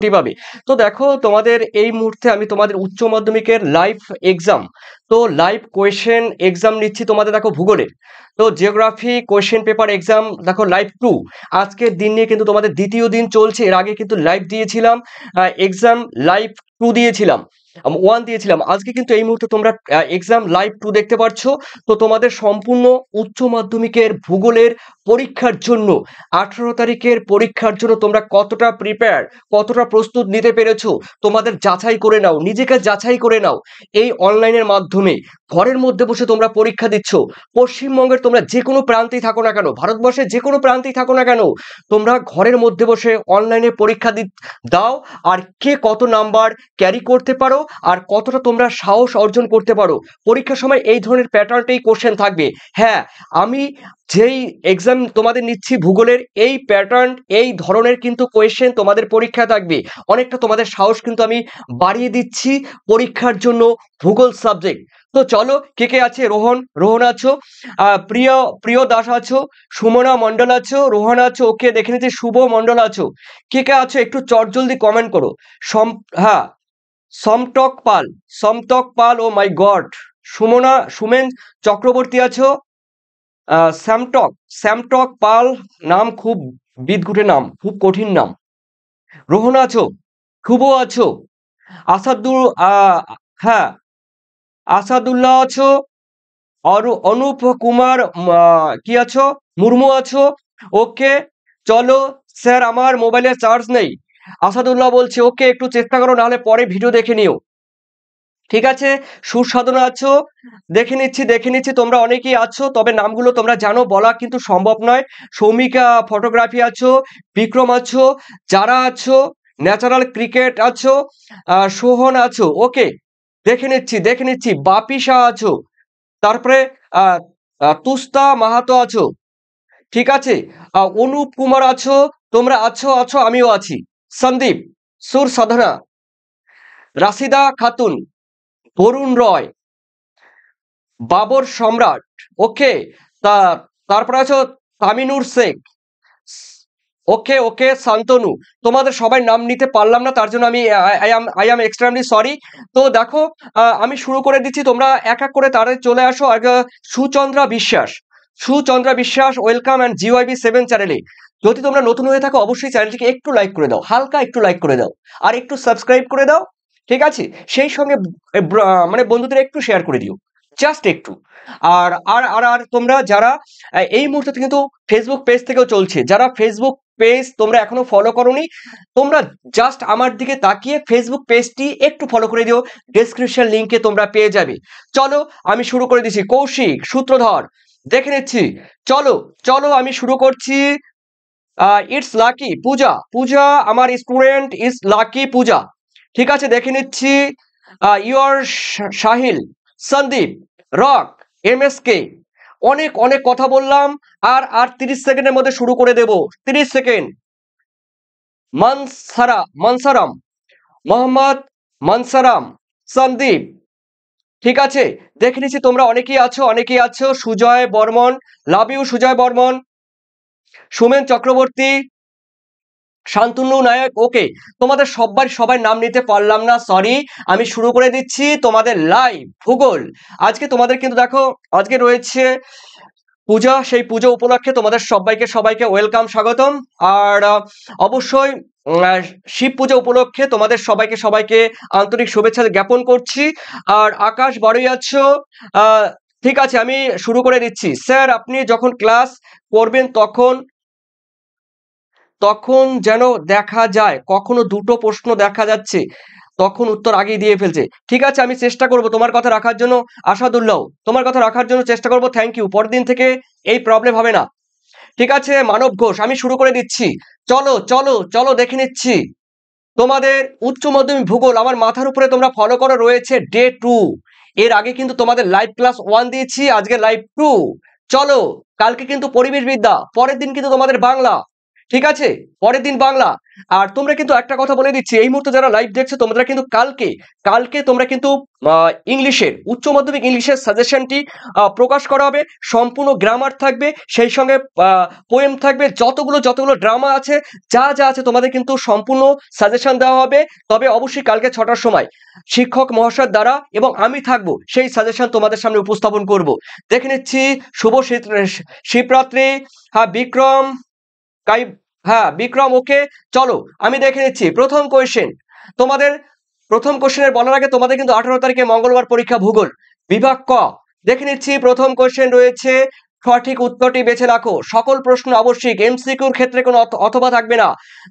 পাবে। তো দেখো তোমাদের এই মুহূর্তে আমি তোমাদের উচ্চ মাধ্যমিকের লাইভ এক্সাম, তো লাইভ কোয়েশ্চেন এক্সাম নিচ্ছি তোমাদের দেখো ভূগোলের। তো জিওগ্রাফি কোয়েশ্চেন পেপার এক্সাম দেখো লাইভ 2 আজকের দিন নিয়ে কিন্তু তোমাদের দ্বিতীয় দিন চলছে। এর আগে কিন্তু লাইভ দিয়েছিলাম, এক্সাম লাইভ 2 দিয়েছিলাম, 1 দিয়েছিলাম। আজকে কিন্তু এই মুহূর্তে তোমরা এক্সাম লাইভ 2 দেখতে পাচ্ছ। তো তোমাদের সম্পূর্ণ উচ্চ মাধ্যমিকের ভূগোলের পরীক্ষার জন্য 18 তারিখের পরীক্ষার জন্য তোমরা কতটা প্রিপেয়ার, কতটা প্রস্তুত নিতে পেরেছো তোমাদের যাচাই করে নাও, নিজেকে যাচাই করে নাও। এই অনলাইনের মাধ্যমে ঘরের মধ্যে বসে তোমরা পরীক্ষা দিচ্ছ। পশ্চিমবঙ্গের তোমরা যে কোনো প্রান্তেই থাকো না কেন, ভারতবর্ষের যে কোনো প্রান্তেই থাকো না কেন, তোমরা ঘরের মধ্যে বসে অনলাইনে পরীক্ষা দাও। আর কে কত নাম্বার ক্যারি করতে পারো আর কতটা তোমরা সাহস অর্জন করতে পারো, পরীক্ষার সময় এই ধরনের প্যাটার্নটাই কোশ্চেন থাকবে। হ্যাঁ, আমি যেই এক্সাম তোমাদের নিচ্ছি ভূগোলের, এই প্যাটার্ন এই ধরনের কিন্তু কোয়েশ্চেন তোমাদের পরীক্ষা থাকবে। অনেকটা তোমাদের সাহস কিন্তু আমি বাড়িয়ে দিচ্ছি পরীক্ষার জন্য ভূগোল সাবজেক্ট। তো চলো, কে কে আছে? রোহন আছো, প্রিয় প্রিয় দাস আছো, সুমনা মন্ডল আছো, রোহন আছো, ওকে দেখে নিচ্ছি, শুভ মন্ডল আছো। কে কে আছো একটু চটজলদি কমেন্ট করো। হ্যাঁ, সমটক পাল, ও মাই গড। সুমেন চক্রবর্তী আছো। স্যামটক স্যামটক পাল, নাম খুব বিদঘুটে নাম, খুব কঠিন নাম। রোহন আছো, শুভ আছো, আসাদুল হ্যাঁ, আসাদুল্লাহ আছো, অনুপ কুমার কি আছো, মুর্মু আছো। ওকে, চলো। স্যার আমার মোবাইলে চার্জ নেই, আসাদুল্লাহ বলছে। ওকে, একটু চেষ্টা করো, নাহলে পরে ভিডিও দেখে নিও। ঠিক আছে, সুসাধনা আছো, দেখে নিচ্ছি তোমরা অনেকেই আছো, তবে নামগুলো তোমরা জানো, বলা কিন্তু সম্ভব নয়। সৌমিকা ফটোগ্রাফি আছো, বিক্রম আছো, যারা আছো, ন্যাচারাল ক্রিকেট আছো, সোহন আছো। ওকে, দেখে নিচ্ছি বাপি শাহ আছো, তারপরে আহ তুস্তা মাহাতো আছো। ঠিক আছে, অনুপ কুমার আছো, তোমরা আছো, আমিও আছি। সন্দীপ, সুর সাধনা, রাশিদা খাতুন, বরুণ রয়, বাবর সম্রাট। ওকে, তা তারপরে আছো তামিনুর শেখ। ওকে শান্তনু। তোমাদের সবাই নাম নিতে পারলাম না, তার জন্য আমি আই অ্যাম এক্সট্রিমলি সরি। তো দেখো, আমি শুরু করে দিচ্ছি, তোমরা এক এক করে তারে চলে আসো। আর সুচন্দ্রা বিশ্বাস, ওয়েলকাম অ্যান্ড জিওআইবি 7 চ্যানেলে। যদি তোমরা নতুন হয়ে থাকো অবশ্যই চ্যানেলটিকে একটু লাইক করে দাও, হালকা একটু লাইক করে দাও, আর একটু সাবস্ক্রাইব করে দাও। ঠিক আছে, সেই সঙ্গে মানে বন্ধুদের একটু শেয়ার করে দিও, জাস্ট একটু। আর আর আর আর তোমরা যারা এই মুহূর্তে কিন্তু ফেসবুক পেজ থেকেও চলছে, যারা ফেসবুক পেজ তোমরা এখনো ফলো করোনি, তোমরা জাস্ট আমার দিকে তাকিয়ে ফেসবুক পেজটি একটু ফলো করে দিও, ডেসক্রিপশন লিংকে তোমরা পেয়ে যাবে। চলো, আমি শুরু করে দিচ্ছি। কৌশিক, সূত্রধর, দেখে নিচ্ছি। চলো চলো, আমি শুরু করছি। ইটস লাকি পূজা আমার স্টুডেন্ট ইজ লাকি পূজা। ঠিক আছে, দেখে নিচ্ছি। ইউর সাহিল, সন্দীপ, রক, MSK। অনেক অনেক কথা বললাম, আর 30 সেকেন্ডের মধ্যে শুরু করে দেব, 30 সেকেন্ড। মনসারাম, মোহাম্মদ মনসারাম, সন্দীপ। ঠিক আছে, দেখে নিচ্ছি তোমরা অনেকেই আছো। সুজয় বর্মন, লাভ ইউ সুজয় বর্মন, সোমেন চক্রবর্তী, শান্তনু নায়ক। ওকে, তোমাদের সবাই নাম নিতে পারলাম না, সরি। আমি শুরু করে দিচ্ছি তোমাদের লাইভ ভূগোল। আজকে তোমাদের কিন্তু দেখো, আজকে রয়েছে পূজা, সেই পুজো উপলক্ষে তোমাদের সবাইকে ওয়েলকাম, স্বাগতম। আর অবশ্যই শিব পূজা উপলক্ষে তোমাদের সবাইকে আন্তরিক শুভেচ্ছা জ্ঞাপন করছি। আর আকাশ বাড়ি আছো। ঠিক আছে, আমি শুরু করে দিচ্ছি। স্যার আপনি যখন ক্লাস করবেন তখন যেন দেখা যায়, কখনো দুটো প্রশ্ন দেখা যাচ্ছে, তখন উত্তর আগেই দিয়ে ফেলছে। ঠিক আছে, আমি চেষ্টা করব তোমার কথা রাখার জন্য। আসাদুল্লাহ, তোমার কথা রাখার জন্য চেষ্টা করব, থ্যাংক ইউ। পরের দিন থেকে এই প্রবলেম হবে না। ঠিক আছে, মানব ঘোষ, আমি শুরু করে দিচ্ছি। চলো দেখে নিচ্ছি তোমাদের উচ্চ মাধ্যমিক ভূগোল। আমার মাথার উপরে তোমরা ফলো করো, রয়েছে ডে 2। এর আগে কিন্তু তোমাদের লাইভ ক্লাস 1 দিয়েছি, আজকে লাইভ 2। চলো, কালকে কিন্তু পরিবেশ বিদ্যা, পরের দিন কিন্তু তোমাদের বাংলা। ঠিক আছে, পরের দিন বাংলা। আর তোমরা কিন্তু একটা কথা বলে দিচ্ছি, এই মুহূর্তে যারা লাইভ দেখছো তোমরা কিন্তু কালকে তোমরা কিন্তু ইংলিশের উচ্চ মাধ্যমিক ইংলিশের সাজেশনটি প্রকাশ করা হবে। সম্পূর্ণ গ্রামার থাকবে, সেই সঙ্গে পোয়েম থাকবে, যতগুলো ড্রামা আছে, যা আছে তোমাদের কিন্তু সম্পূর্ণ সাজেশন দেওয়া হবে। তবে অবশ্যই কালকে 6টার সময় শিক্ষক মহাশয়ের দ্বারা এবং আমি থাকবো, সেই সাজেশন তোমাদের সামনে উপস্থাপন করব। দেখে নিচ্ছি শুভ শিবরাত্রি। হ্যাঁ বিক্রম হ্যাঁ বিক্রম, ওকে চলো আমি দেখে নিচ্ছি প্রথম কোয়েশ্চেন। তোমাদের প্রথম কোশ্চেনের বলার আগে তোমাদের কিন্তু 18 তারিখে মঙ্গলবার পরীক্ষা, ভূগোল বিভাগ ক। দেখে নিচ্ছি প্রথম কোশ্চেন রয়েছে, সঠিক উত্তরটি বেছে রাখো। সকল প্রশ্ন আবশ্যিক, এমসিকিউর ক্ষেত্রে কোনো অথবা থাকবে না।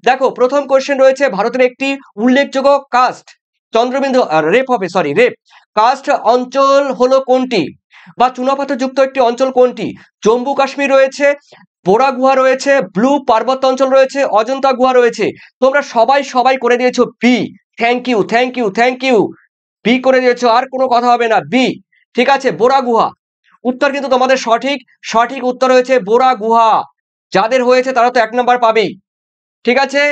দেখো প্রথম কোশ্চেন রয়েছে, ভারতের একটি উল্লেখযোগ্য কাস্ট চন্দ্রবিন্দু রেপ হবে, সরি রেপ কাস্ট অঞ্চল হলো কোনটি, বা চুনাপাথর যুক্ত একটি অঞ্চল কোনটি? জম্মু কাশ্মীর রয়েছে, বোরা গুহা রয়েছে, ব্লু পার্বত্য অঞ্চল রয়েছে, অজন্তা গুহা রয়েছে। তোমরা সবাই করে দিয়েছো বি। থ্যাংক ইউ বি করে দিয়েছো, আর কোনো কথা হবে না, বি। ঠিক আছে, বোরা গুহা উত্তর কিন্তু তোমাদের সঠিক উত্তর হয়েছে বোরা গুহা। যাদের হয়েছে তারা তো 1 নাম্বার পাবেই। ঠিক আছে,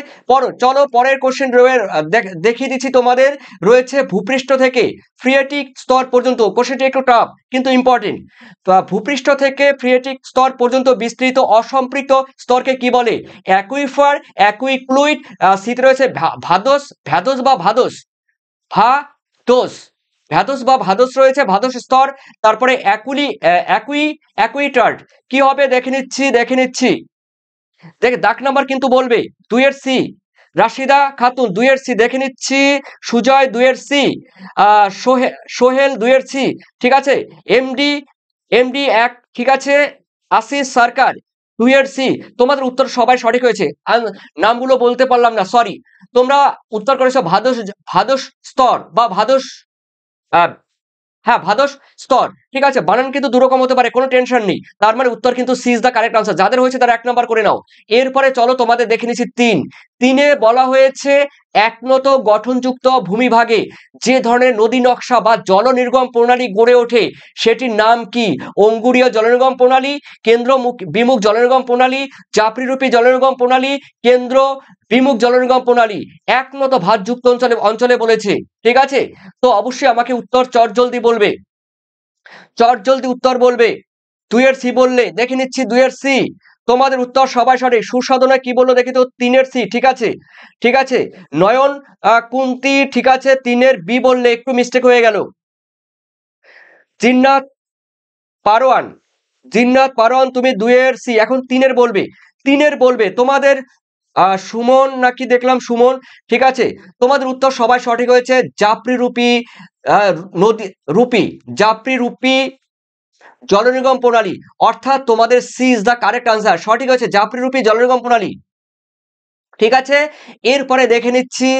চলো পরের কোশ্চেন দেখিয়ে দিচ্ছি তোমাদের। রয়েছে ভূপৃষ্ঠ থেকে ফ্রিয়েটিক স্তর পর্যন্ত, কোশ্চেনটি একটু টাফ কিন্তু ইম্পর্টেন্ট। ভূপৃষ্ঠ থেকে ফ্রিয়েটিক স্তর পর্যন্ত বিস্তৃত অসম্পৃক্ত স্তরকে কি বলে? অ্যাকুইফার, অ্যাকুইক্লুইড, শীত রয়েছে ভ্যাদোস বা ভাদোস রয়েছে, ভাদোস স্তর। তারপরে অ্যাকুইটার্ড কি হবে দেখে নিচ্ছি। দেখে দাগ নাম্বার কিন্তু বলবে 2 এর সি। রাশিদা খাতুন 2 এর সি, দেখে নিচ্ছি। সুজয় 2 এর সি, সোহেল 2 এর সি। ঠিক আছে, এমডি 1, ঠিক আছে। আশিস সরকার 2 এর সি। তোমাদের উত্তর সবাই সঠিক হয়েছে, নামগুলো বলতে পারলাম না, সরি। তোমরা উত্তর করেছো ভাদোস স্তর বা ভাদোস, হ্যাঁ ভাদোস স্তর। ঠিক আছে, বানান কিন্তু দুরকম হতে পারে, কোনো টেনশন নেই। তার মানে উত্তর কিন্তু C is the correct answer. যাদের হয়েছে তারা 1 নাম্বার করে নাও। এরপরে চলো তোমাদের দেখে নিচ্ছি 3 বলা হয়েছে, একনত গঠনযুক্ত ভূমিভাগে যে ধরনের নদী নকশা বা জল নির্গম প্রণালী গড়ে ওঠে সেটির নাম কি? অঙ্গুরীয় জলনির্গম প্রণালী, কেন্দ্র বিমুখ জলনির্গম প্রণালী, চাপড়িরূপী জলনির্গম প্রণালী, কেন্দ্র বিমুখ জলনির্গম প্রণালী। একনত ভাঁজযুক্ত অঞ্চলে বলেছে। ঠিক আছে, তো অবশ্যই আমাকে উত্তর চটজলদি উত্তর বলবে। 2 এর সি বললে, দেখে নিচ্ছি 2 এর সি। তোমাদের উত্তর সবাই সঠিক। সুসাধনা কি বললো দেখি তো? 3 এর সি। ঠিক আছে। নয়ন কুন্তি, ঠিক আছে 3 এর বি বললে, একটু মিস্টেক হয়ে গেল। জিন্নাত পারোয়ান তুমি 2 এর সি। এখন 3 এর বলবে তোমাদের সুমন নাকি দেখলাম, সুমন। ঠিক আছে, তোমাদের উত্তর সবাই সঠিক হয়েছে। জাপড়ি রূপী জলনির্গম প্রণালী, অর্থাৎ তোমাদের C is the correct answer. সঠিক হয়েছে জাপড়িরূপী জলনির্গম প্রণালী। ঠিক আছে, এরপরে দেখে নিচ্ছি,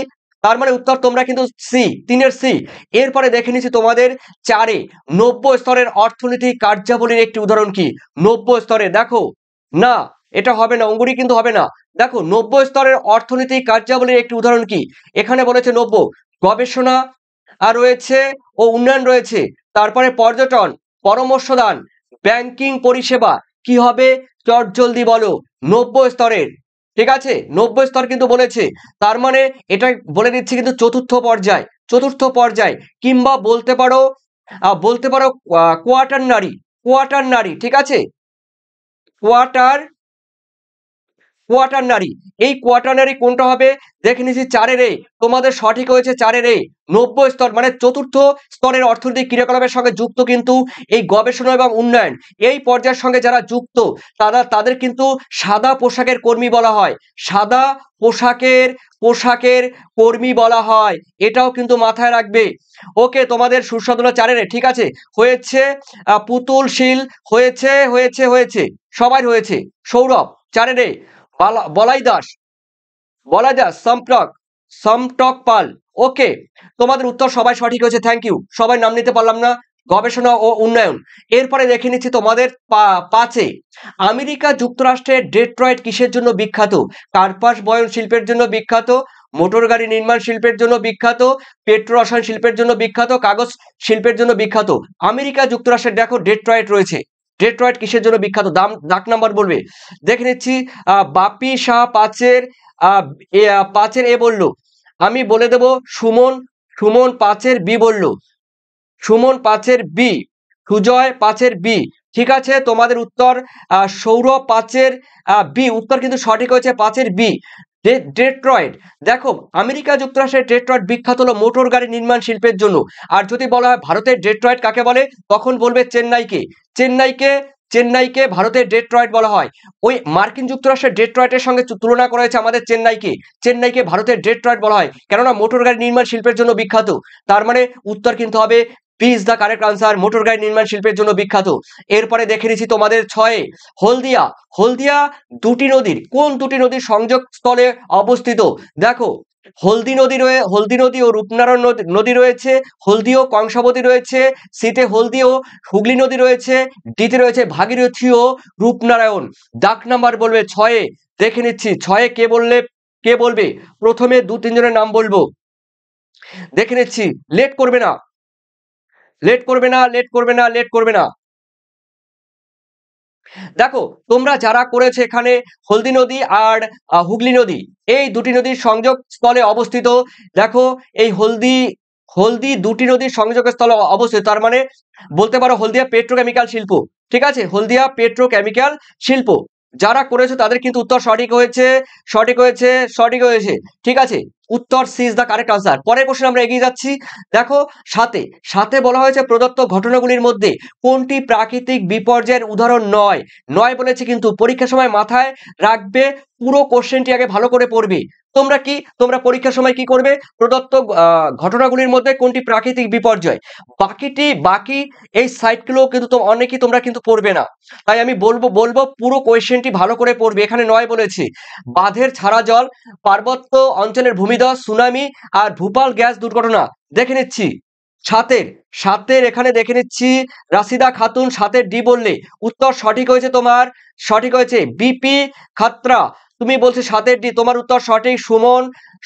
তার মানে উত্তর তোমরা কিন্তু সি, 3 এর সি। এরপরে দেখে নিচ্ছি তোমাদের 4-এ 90 স্তরের অর্থনৈতিক কার্যাবলীর একটি উদাহরণ কি? 90 স্তরে, দেখো না এটা হবে না, অঙ্গুরি কিন্তু হবে না। দেখো 90 স্তরের অর্থনৈতিক কার্যাবলীর একটি উদাহরণ কি? এখানে বলেছে 90, গবেষণা আর রয়েছে ও উন্নয়ন রয়েছে, তারপরে পর্যটন, পরামর্শদান, ব্যাংকিং পরিষেবা। কি হবে চটজলদি বলো? 90 স্তরের। ঠিক আছে, 90 স্তর কিন্তু বলেছে, তার মানে এটা বলে দিচ্ছি কিন্তু চতুর্থ পর্যায়, কিংবা বলতে পারো কোয়াটার নারী। ঠিক আছে, কোয়াটার নারী। এই কোয়াটার নারী কোনটা হবে দেখে নিচ্ছি। 4-এর এ, তোমাদের সঠিক হয়েছে 4-এর এ। 90 স্তর মানে চতুর্থ স্তরের অর্থনৈতিক ক্রিয়াকলাপের সঙ্গে যুক্ত কিন্তু এই গবেষণা এবং উন্নয়ন, এই পর্যায়ের সঙ্গে যারা যুক্ত তাদের কিন্তু সাদা পোশাকের কর্মী বলা হয়। সাদা পোশাকের কর্মী বলা হয়, এটাও কিন্তু মাথায় রাখবে। ওকে, তোমাদের সুসাধনা 4-এর এ। ঠিক আছে, হয়েছে পুতুল শীল, হয়েছে সবাই হয়েছে। সৌরভ 4-এর এ। বলাই দাস সমটক পাল। ওকে, তোমাদের উত্তর সবাই সঠিক হয়েছে, থ্যাংক ইউ। সবাই নাম নিতে পারলাম না। গবেষণা ও উন্নয়ন। এরপরে দেখে নিচ্ছি তোমাদের 5-এ, আমেরিকা যুক্তরাষ্ট্রের ডেট্রয়েট কিসের জন্য বিখ্যাত? কার্পাস বয়ন শিল্পের জন্য বিখ্যাত, মোটর গাড়ি নির্মাণ শিল্পের জন্য বিখ্যাত, পেট্রো রসায়ন শিল্পের জন্য বিখ্যাত, কাগজ শিল্পের জন্য বিখ্যাত। আমেরিকা যুক্তরাষ্ট্রের দেখো ডেট্রয়েট রয়েছে। ডেট্রয়েট কিসের জন্য বিখ্যাত? দাগ নাম্বার বলবে। দেখে নিচ্ছি বাপি শাহ পাঁচের এ বললো, আমি বলে দেব সুমন, সুমন পাঁচের বি বললো, সুমন পাঁচের বি, সুজয় পাঁচের বি। ঠিক আছে, তোমাদের উত্তর সৌরভ পাঁচের বি, উত্তর কিন্তু সঠিক হয়েছে পাঁচের বি। ডেট্রয়েট, দেখো আমেরিকা যুক্তরাষ্ট্রের ডেট্রয়েট বিখ্যাত হলো মোটর গাড়ি নির্মাণ শিল্পের জন্য। আর যদি বলা হয় ভারতের ডেট্রয়েট কাকে বলে, তখন বলবে চেন্নাইকে। চেন্নাইকে চেন্নাইকে ভারতের ডেট্রয়েট বলা হয়। ওই মার্কিন যুক্তরাষ্ট্রের ডেট্রয়েটের সঙ্গে তুলনা করা হয়েছে আমাদের চেন্নাইকে। চেন্নাইকে ভারতের ডেট্রয়েট বলা হয়, কেননা মোটর গাড়ি নির্মাণ শিল্পের জন্য বিখ্যাত। তার মানে উত্তর কিন্তু হবে B is the correct answer, motor গাড়ি নির্মাণ শিল্পের জন্য বিখ্যাত। এরপরে দেখে নিচ্ছি তোমাদের 6-এ, হলদিয়া। হলদিয়া দুটি নদীর, কোন দুটি নদীর সংযোগ স্থলে অবস্থিত? দেখো হলদি নদী ও রূপনারায়ণ নদী রয়েছে, হলদি ও কংসাবতী রয়েছে, সিতে হলদি ও হুগলি নদী রয়েছে, ডিতে রয়েছে ভাগীরথী ও রূপনারায়ণ। ডাক নাম্বার বলবে 6-এ। দেখে নিচ্ছি 6-এ কে বলবে? প্রথমে 2-3 জনের নাম বলবো, দেখে নিচ্ছি, লেট করবে না, লেট করবে না, লেট করবে না, লেট করবে না। দেখো তোমরা যারা করেছে এখানে হলদি নদী আর হুগলি নদী, এই দুটি নদীর সংযোগ স্থলে অবস্থিত। দেখো এই হলদি দুটি নদীর সংযোগ স্থলে অবস্থিত, তার মানে বলতে পারো হলদিয়া পেট্রোকেমিক্যাল শিল্প। ঠিক আছে, হলদিয়া পেট্রোকেমিক্যাল শিল্প। যারা করেছে তাদের কিন্তু উত্তর সঠিক হয়েছে, সঠিক হয়েছে, সঠিক হয়েছে। ঠিক আছে, উত্তর C is the correct answer. পরের কোশ্চেন আমরা এগিয়ে যাচ্ছি। দেখো সাথে বলা হয়েছে প্রদত্ত ঘটনাগুলির মধ্যে কোনটি প্রাকৃতিক বিপর্যয়ের উদাহরণ নয়? নয় বলেছে, কিন্তু পরীক্ষার সময় মাথায় রাখবে, পুরো কোশ্চেনটি আগে ভালো করে পড়বে। তোমরা পরীক্ষার সময় কি করবে? প্রদত্ত ঘটনাগুলির মধ্যে কোনটি প্রাকৃতিক বিপর্যয়, বাকি এই সাইটগুলো কিন্তু অনেকেই তোমরা কিন্তু পড়বে না। তাই আমি বলবো পুরো কোয়েশ্চেনটি ভালো করে পড়বে। এখানে নয় বলেছে বাঁধের ছাড়া জল, পার্বত্য অঞ্চলের ভূমিধস, সুনামি আর ভূপাল গ্যাস দুর্ঘটনা। দেখে নিচ্ছি সাতের এখানে দেখে নিচ্ছি রাশিদা খাতুন 7-এর ডি বললে, উত্তর সঠিক হয়েছে তোমার, সঠিক হয়েছে বিপি খাত্রা। তুমি বলছো 7-এর ডি, তোমার উত্তর সঠিক।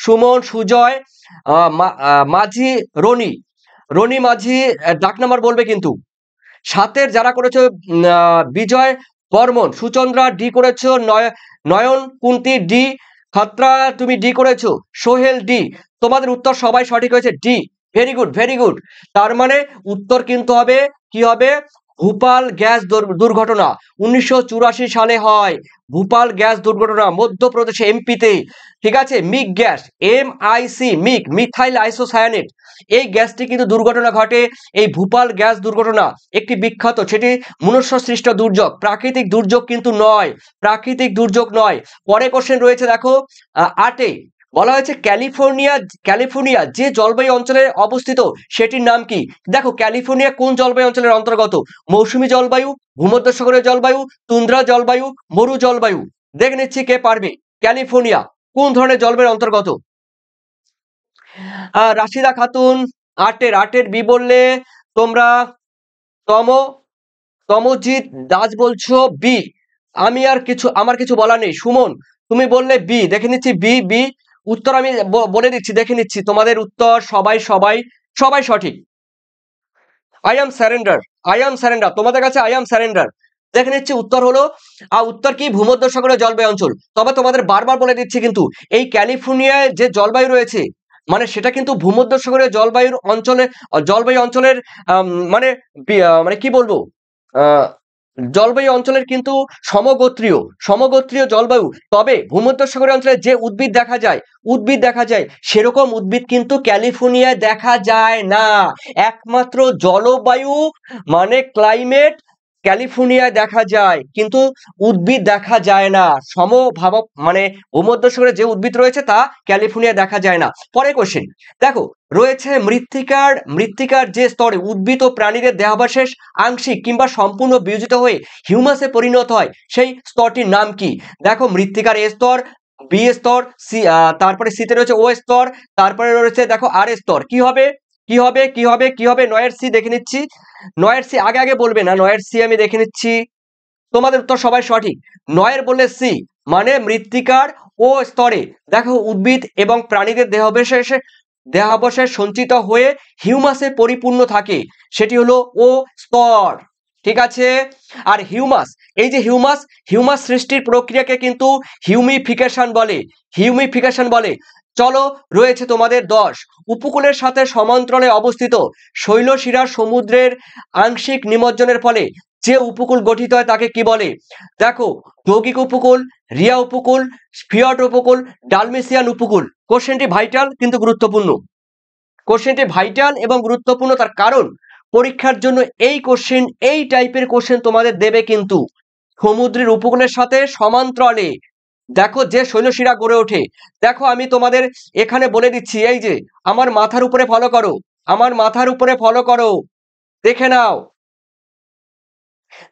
সুমন সুজয় মাঝি রনি মাঝি। ডাক নাম্বার বলবে কিন্তু। 7-এর যারা করেছো বিজয় বর্মন, সুচন্দ্রা ডি করেছো, নয়ন কুন্তি ডি, খাত্রা তুমি ডি করেছো, সোহেল ডি। তোমাদের উত্তর সবাই সঠিক হয়েছে D. Very good, very good. তার মানে উত্তর কিন্তু হবে কি হবে? ভূপাল গ্যাস দুর্ঘটনা 1984 সালে হয়। ভূপাল গ্যাস দুর্ঘটনা মধ্যপ্রদেশে এমপিতে। ঠিক আছে, মিক গ্যাস, MIC, মিথাইল আইসোসায়ানেট, এই গ্যাসটি কিন্তু দুর্ঘটনা ঘটে। এই ভূপাল গ্যাস দুর্ঘটনা একটি বিখ্যাত, সেটি মনুষ্য সৃষ্ট দুর্যোগ, প্রাকৃতিক দুর্যোগ কিন্তু নয়, প্রাকৃতিক দুর্যোগ নয়। পরে কোশ্চেন রয়েছে দেখো 8-এ, বলা হয়েছে ক্যালিফোর্নিয়া যে জলবায়ু অঞ্চলে অবস্থিত সেটির নাম কি? দেখো ক্যালিফোর্নিয়া কোন জলবায়ু অঞ্চলের অন্তর্গত? মৌসুমী জলবায়ু, ভূমধ্যসাগরীয় জলবায়ু, তুন্দ্রা জলবায়ু, মরু জলবায়ু। দেখে নিচ্ছি কে পারবে। ক্যালিফোর্নিয়া কোন ধরনের জলবায়ুর অন্তর্গত? রাশিদা খাতুন 8-এর বি বললে, তোমরা তমজিৎ দাস বলছো বি। আমার কিছু বলার নেই। সুমন তুমি বললে বি, দেখে নিচ্ছি বি। উত্তর আমি বলে দিচ্ছি, দেখে নিচ্ছি তোমাদের উত্তর সবাই সঠিক। আই অ্যাম স্যারেন্ডার, তোমাদের কাছে আই অ্যাম স্যারেন্ডার। দেখে নিচ্ছি উত্তর হলো উত্তর কি? ভূমধ্যসাগরীয় জলবায়ু অঞ্চল। তবে তোমাদের বারবার বলে দিচ্ছি কিন্তু এই ক্যালিফোর্নিয়ায় যে জলবায়ু রয়েছে, মানে সেটা কিন্তু ভূমধ্যসাগরীয় জলবায়ু অঞ্চলের মানে কি বলবো, জলবায়ু অঞ্চলের কিন্তু সমগোত্রীয় জলবায়ু। তবে ভূমধ্যসাগরীয় অঞ্চলে যে উদ্ভিদ দেখা যায় সেরকম উদ্ভিদ কিন্তু ক্যালিফোর্নিয়ায় দেখা যায় না। একমাত্র জলবায়ু মানে ক্লাইমেট ক্যালিফোর্নিয়ায় দেখা যায়, কিন্তু উদ্ভিদ দেখা যায় না। মানে ভূমধ্যসাগরে যে উদ্ভিদ রয়েছে তা ক্যালিফোর্নিয়ায় দেখা যায় না। পরের কোশ্চেন দেখো, রয়েছে মৃত্তিকার যে স্তরে উদ্ভিদ ও প্রাণীদের দেহাবশেষ আংশিক কিংবা সম্পূর্ণ বিয়োজিত হয়ে হিউমাসে পরিণত হয়, সেই স্তরটির নাম কি? দেখো মৃত্তিকার এ স্তর, বি স্তর, সি, তারপরে সিতে রয়েছে ও স্তর, তারপরে রয়েছে দেখো আর স্তর। কি হবে? 9-এর সি দেখে নিচ্ছি। 9-এর সি আগে বলবে না, 9-এর সি আমি দেখে নিচ্ছি। তোমাদের উত্তর সবাই সঠিক। 9-এর বললে সি, মানে মৃত্তিকার ও স্তরে দেখো উদ্ভিদ এবং প্রাণীদের দেহাবশেষ সঞ্চিত হয়ে হিউমাসে পরিপূর্ণ থাকে, সেটি হলো ও স্তর। ঠিক আছে। আর হিউমাস, এই যে হিউমাস, হিউমাস সৃষ্টির প্রক্রিয়াকে কিন্তু হিউমিফিকেশন বলে, হিউমিফিকেশন বলে। চলো, রয়েছে তোমাদের 10, উপকূলের সাথে সমান্তরালে অবস্থিত শৈলশিরার সমুদ্রের আংশিক নিমজ্জনের ফলে যে উপকূল গঠিত হয় তাকে কি বলে? দেখো, যৌগিক উপকূল, রিয়া উপকূল, ফিয়র্ড উপকূল, ডালমেসিয়ান উপকূল। কোশ্চেনটি ভাইটাল কিন্তু গুরুত্বপূর্ণ, কোশ্চেনটি ভাইটাল এবং গুরুত্বপূর্ণ, তার কারণ পরীক্ষার জন্য এই কোশ্চেন, এই টাইপের কোশ্চেন তোমাদের দেবে কিন্তু সমুদ্রের উপকূলের সাথে সমান্তরালে দেখো যে শৈলশিরা গড়ে ওঠে। দেখো আমি তোমাদের এখানে বলে দিচ্ছি, এই যে আমার মাথার উপরে ফলো করো, আমার মাথার উপরে ফলো করো, দেখে নাও,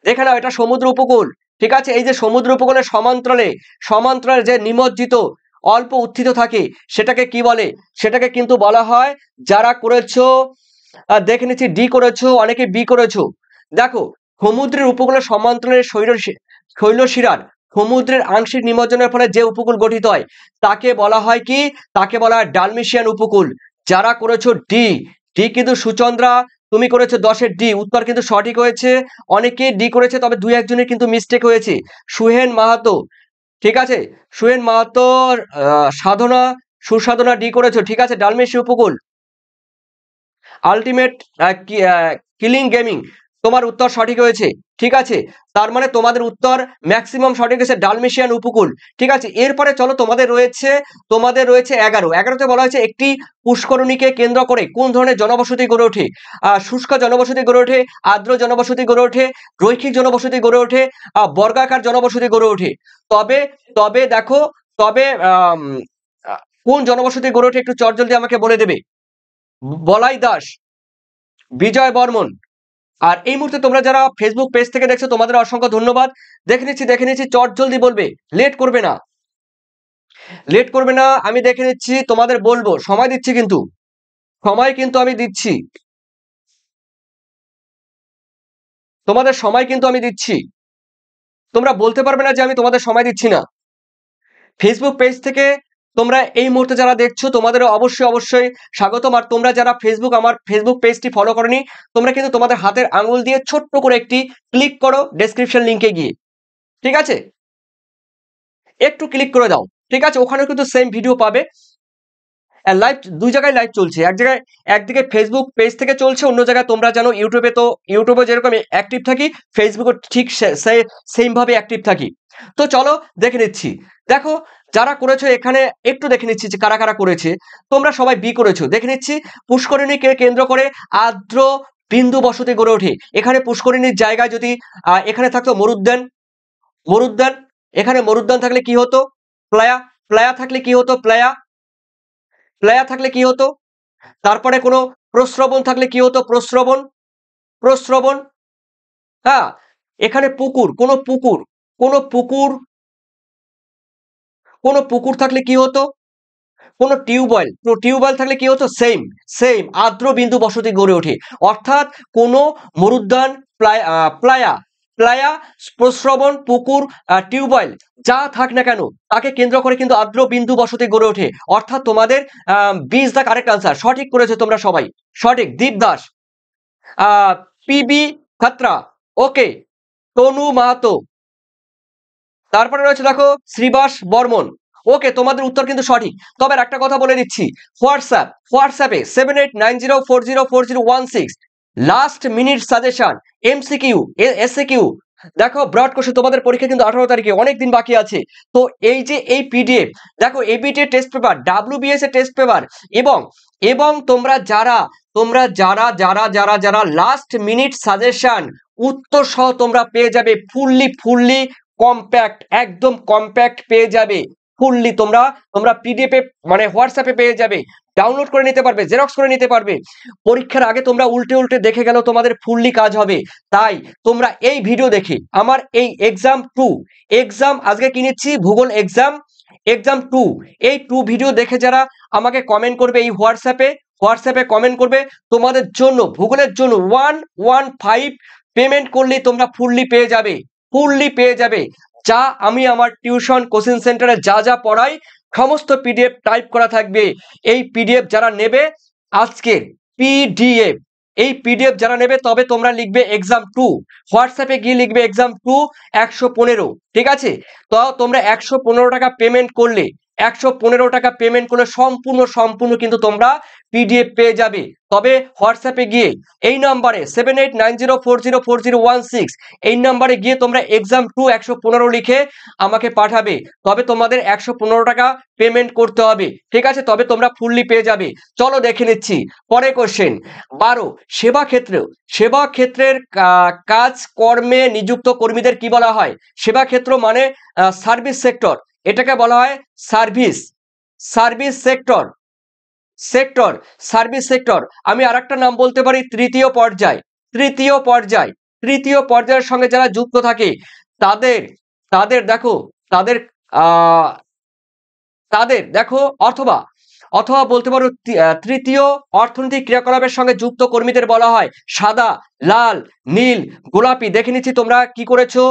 দেখে নাও, এটা সমুদ্র উপকূল। ঠিক আছে, এই যে সমুদ্র উপকূলের সমান্তরালে, সমান্তরালে যে নিমজ্জিত অল্প উত্থিত থাকে সেটাকে কি বলে? সেটাকে কিন্তু বলা হয়, যারা করেছো দেখে নিচ্ছি ডি করেছো, অনেকে বি করেছো। দেখো, সমুদ্রের উপকূলের সমান্তরালে শৈলশিরার সমুদ্রের আংশিক নিমজ্জনের ফলে যে উপকূল গঠিত হয় তাকে বলা হয় কি? তাকে বলা হয় ডালমেশিয়ান উপকূল। যারা করেছো ডি, ডি কিন্তু সুচন্দ্রা, তুমি করেছো 10-এর ডি, উত্তর কিন্তু সঠিক হয়েছে। অনেকে ডি করেছে, তবে 2-1 জনের কিন্তু মিস্টেক হয়েছে। সুহেন মাহাতো, ঠিক আছে, সুহেন মাহাতো, সাধনা, সুসাধনা ডি করেছো, ঠিক আছে, ডালমেশিয়া উপকূল। আলটিমেট কিলিং গেমিং, তোমার উত্তর সঠিক হয়েছে। ঠিক আছে, তার মানে তোমাদের উত্তর ম্যাক্সিমাম সঠিক হয়েছে ডালমেশিয়ান উপকূল। ঠিক আছে, এরপরে চলো, তোমাদের রয়েছে 11তে বলা হয়েছে একটি পুষ্করণীকে কেন্দ্র করে কোন ধরনের জনবসতি গড়ে ওঠে? শুষ্ক জনবসতি গড়ে ওঠে, আর্দ্র জনবসতি গড়ে ওঠে, রৈখিক জনবসতি গড়ে ওঠে, বর্গাকার জনবসতি গড়ে ওঠে। তবে তবে দেখো, তবে কোন জনবসতি গড়ে ওঠে একটু চটজলদি আমাকে বলে দেবে। বলাই দাস, বিজয় বর্মন। আর এই মুহূর্তে তোমরা যারা ফেসবুক পেজ থেকে দেখছো তোমাদের অসংখ্য ধন্যবাদ। দেখে নিচ্ছি চট জলদি বলবে, লেট করবে না, লেট করবে না, আমি দেখে নিচ্ছি, তোমাদের বলবো, সময় দিচ্ছি কিন্তু, সময় কিন্তু আমি দিচ্ছি, তোমাদের সময় কিন্তু আমি দিচ্ছি, তোমরা বলতে পারবে না যে আমি তোমাদের সময় দিচ্ছি না। ফেসবুক পেজ থেকে তোমরা এই মুহূর্তে যারা দেখছো তোমাদের অবশ্যই অবশ্যই স্বাগতম। আর তোমরা যারা আমার ফেসবুক পেজটি ফলো করনি, তোমরা কিন্তু তোমাদের হাতের আঙুল দিয়ে ছোট্ট করে একটি ক্লিক করো ডেসক্রিপশন লিঙ্কে গিয়ে, ঠিক আছে, একটু ক্লিক করে দাও। ঠিক আছে, ওখানেও কিন্তু সেম ভিডিও পাবে। লাইভ 2 জায়গায় লাইভ চলছে, এক জায়গায়, একদিকে ফেসবুক পেজ থেকে চলছে, অন্য জায়গায় তোমরা জানো ইউটিউবে, তো ইউটিউবে যেরকম অ্যাক্টিভ থাকি ফেসবুকে ঠিক সেম ভাবে অ্যাক্টিভ থাকি। তো চলো দেখে নিচ্ছি। দেখো, যারা করেছো এখানে একটু দেখে নিচ্ছি যে কারা কারা করেছে। তোমরা সবাই বি করেছো, দেখে নিচ্ছি। পুষ্করিণীকে কেন্দ্র করে আর্দ্র বিন্দু বসতি গড়ে ওঠে। এখানে পুষ্করিণীর জায়গায় যদি এখানে থাকতো মরুদ্যান, মরুদ্যান, এখানে মরুদ্যান থাকলে কি হতো? প্লায়া, প্লায়া থাকলে কি হতো? প্লায়া, প্লায়া থাকলে কি হতো? তারপরে কোনো প্রস্রবণ থাকলে কি হতো? প্রস্রবণ, প্রস্রবণ। হ্যাঁ, এখানে পুকুর, কোনো পুকুর, কোনো পুকুর, কোনো পুকুর থাকলে কি হতো? কোনো টিউবওয়েল, টিউবওয়েল থাকলে কি হতো? সেম, সেম আর্দ্র বিন্দু বসতি গড়ে ওঠে। অর্থাৎ কোনো মরুদ্যান, প্লায়া, প্লায়া, প্রস্রবণ, পুকুর, টিউবওয়েল যা থাক না কেন তাকে কেন্দ্র করে কিন্তু আর্দ্র বিন্দু বসতি গড়ে ওঠে। অর্থাৎ তোমাদের B is the correct answer, সঠিক করেছো তোমরা সবাই, সঠিক। দীপ দাস, পিবি খাত্রা, ওকে, তনু মাহাতো, তারপরে রয়েছে দেখো শ্রীবাস বর্মন, ওকে, তোমাদের উত্তর কিন্তু সঠিক। তবে একটা কথা বলে দিচ্ছি, হোয়াটসঅ্যাপে 7890404016 last minute suggestion, MCQ, SAQ. দেখো, ব্রড কোশ্চেন, তোমাদের পরীক্ষা কিন্তু 18 তারিখে, অনেক দিন বাকি আছে। তো এই যে এই পিডিএফ, দেখো এবিটি টেস্ট পেপার, ডাব্লিউবিএস এর টেস্ট পেপার, এবং এবং তোমরা যারা লাস্ট মিনিট সাজেশন উত্তর সহ তোমরা পেয়ে যাবে, ফুললি কম্প্যাক্ট, একদম কম্প্যাক্ট পেয়ে যাবে, ফুললি তোমরা পিডিএফ এ মানে হোয়াটসঅ্যাপে পেয়ে যাবে, ডাউনলোড করে নিতে পারবে, জেরক্স করে নিতে পারবে। পরীক্ষার আগে তোমরা উল্টে দেখে গেলেও তোমাদের ফুললি কাজ হবে। তাই তোমরা এই ভিডিও দেখে আমার এই এক্সাম 2, এক্সাম আজকে কি নিচ্ছি, ভূগোল এক্সাম 2, এই 2 ভিডিও দেখে যারা আমাকে কমেন্ট করবে এই হোয়াটসঅ্যাপে কমেন্ট করবে, তোমাদের জন্য ভূগোলের জন্য 115 পেমেন্ট করলেই তোমরা ফুললি পেয়ে যাবে, ফুললি পেয়ে যাবে। যা আমি আমার টিউশন কোচিং সেন্টারে যা পড়াই সমস্ত পিডিএফ টাইপ করা থাকবে। এই পিডিএফ যারা নেবে, আজকের পিডিএফ এই পিডিএফ যারা নেবে তবে তোমরা লিখবে এক্সাম 2, হোয়াটসঅ্যাপে গিয়ে লিখবে এক্সাম 2 115, ঠিক আছে। তো তোমরা 115 টাকা পেমেন্ট করলে, 115 টাকা পেমেন্ট করলে সম্পূর্ণ কিন্তু তোমরা পিডিএফ পেয়ে যাবে। তবে হোয়াটসঅ্যাপে গিয়ে এই নাম্বারে 7890404016 এই নাম্বারে গিয়ে তোমরা এক্সাম 2 115 লিখে আমাকে পাঠাবে, তবে তোমাদের 115 টাকা পেমেন্ট করতে হবে, ঠিক আছে, তবে তোমরা ফুললি পেয়ে যাবে। চলো দেখে নিচ্ছি পরে কোশ্চেন 12, সেবা ক্ষেত্রের কাজ কর্মে নিযুক্ত কর্মীদের কি বলা হয়? সেবা ক্ষেত্র মানে সার্ভিস সেক্টর, এটাকে বলা হয় সার্ভিস সেক্টর, সার্ভিস সেক্টর। আমি আরেকটা নাম বলতে পারি তৃতীয় পর্যায়ের সঙ্গে যারা যুক্ত থাকে তাদের দেখো, অথবা বলতে পারো তৃতীয় অর্থনৈতিক ক্রিয়াকলাপের সঙ্গে যুক্ত কর্মীদের বলা হয় সাদা, লাল, নীল, গোলাপি। দেখে নিচ্ছি তোমরা কি করেছো,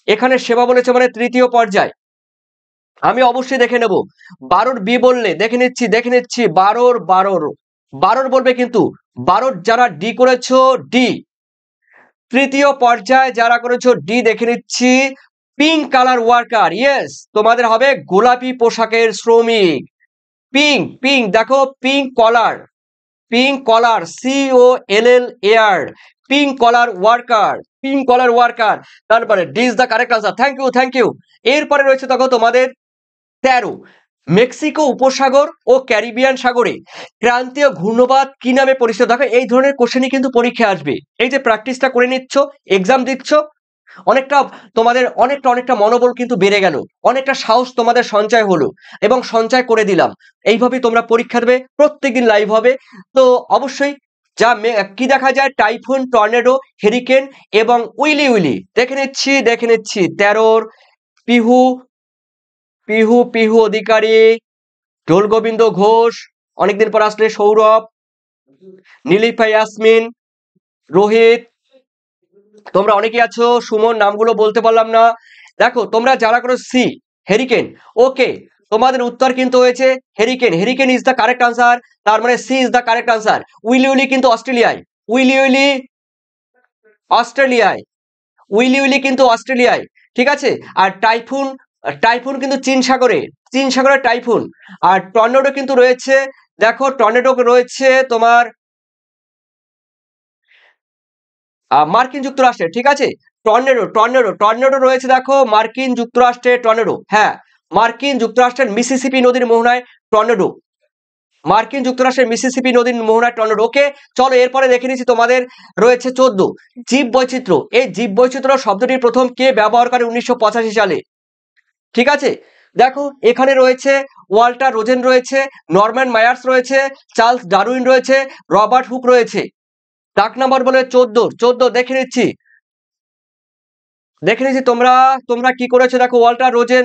এখানে সেবা বলেছে মানে তৃতীয় পর্যায়, আমি অবশ্যই দেখে নেব। 12 বি বললে দেখে নিচ্ছি 12 বলবে, কিন্তু 12 যারা ডি করেছো ডি, তৃতীয় পর্যায়ে যারা করেছো ডি, দেখে নিচ্ছি পিঙ্ক কালার ওয়ার্কার, ইয়েস তোমাদের হবে গোলাপি পোশাকের শ্রমিক। পিঙ্ক দেখো, pink collar COLLAR, pink collar worker, তারপরে D is the correct answer. Thank you. এরপরে রয়েছে দেখো তোমাদের 13, মেক্সিকো উপসাগর ও ক্যারিবিয়ান সাগরে ক্রান্তীয় ঘূর্ণবাদ কি নামে পরিচিত? দেখো এই ধরনের কোশ্চেনই কিন্তু পরীক্ষা আসবে। এই যে প্র্যাকটিসটা করে নিচ্ছ, এক্সাম দিচ্ছ, অনেকটা মনোবল কিন্তু বেড়ে গেল, অনেকটা সাহস তোমাদের সঞ্চয় হলো এবং সঞ্চয় করে দিলাম। এইভাবে তোমরা পরীক্ষা দেবে, প্রত্যেকদিন লাইভ হবে। তো অবশ্যই কি দেখা যায়, টাইফুন, টর্নেডো, হেরিকেন এবং উইলি। দেখে নিচ্ছি 13 পিহু অধিকারী, ঢোল গোবিন্দ ঘোষ, অনেকদিন পর আসলে সৌরভ, নীলিফা ইয়াসমিন, রোহিত, তোমরা অনেকেই আছো, সুমন, নামগুলো বলতে পারলাম না। দেখো তোমরা যারা করো সি হেরিকেন, ওকে, তোমাদের উত্তর কিন্তু হয়েছে hurricane is the correct answer, তার মানে C is the correct answer. Willy কিন্তু অস্ট্রেলিয়ায়, ঠিক আছে। আর টাইফুন কিন্তু চীন সাগরে টাইফুন। আর টর্নেডো কিন্তু রয়েছে, দেখো টর্নেডো রয়েছে তোমার মার্কিন যুক্তরাষ্ট্রে, ঠিক আছে। টর্নেডো রয়েছে দেখো মার্কিন যুক্তরাষ্ট্রে, টর্নেডো, হ্যাঁ, মার্কিন যুক্তরাষ্ট্রের মিসিসিপি নদীর মোহনায় টর্নেডো, ওকে। চলো এরপরে দেখে নিচ্ছি তোমাদের রয়েছে 14, জীববৈচিত্র্য। এই জীববৈচিত্র্য শব্দটি প্রথম কে ব্যবহার করে 1985 সালে? ঠিক আছে, দেখো এখানে রয়েছে ওয়াল্টার রোজেন রয়েছে, নরম্যান মায়ার্স রয়েছে, চার্লস ডারউইন রয়েছে, রবার্ট হুক রয়েছে। ডাক নাম্বার বলে 14 দেখে নিচ্ছি তোমরা কি করেছো, দেখো ওয়াল্টার রোজেন,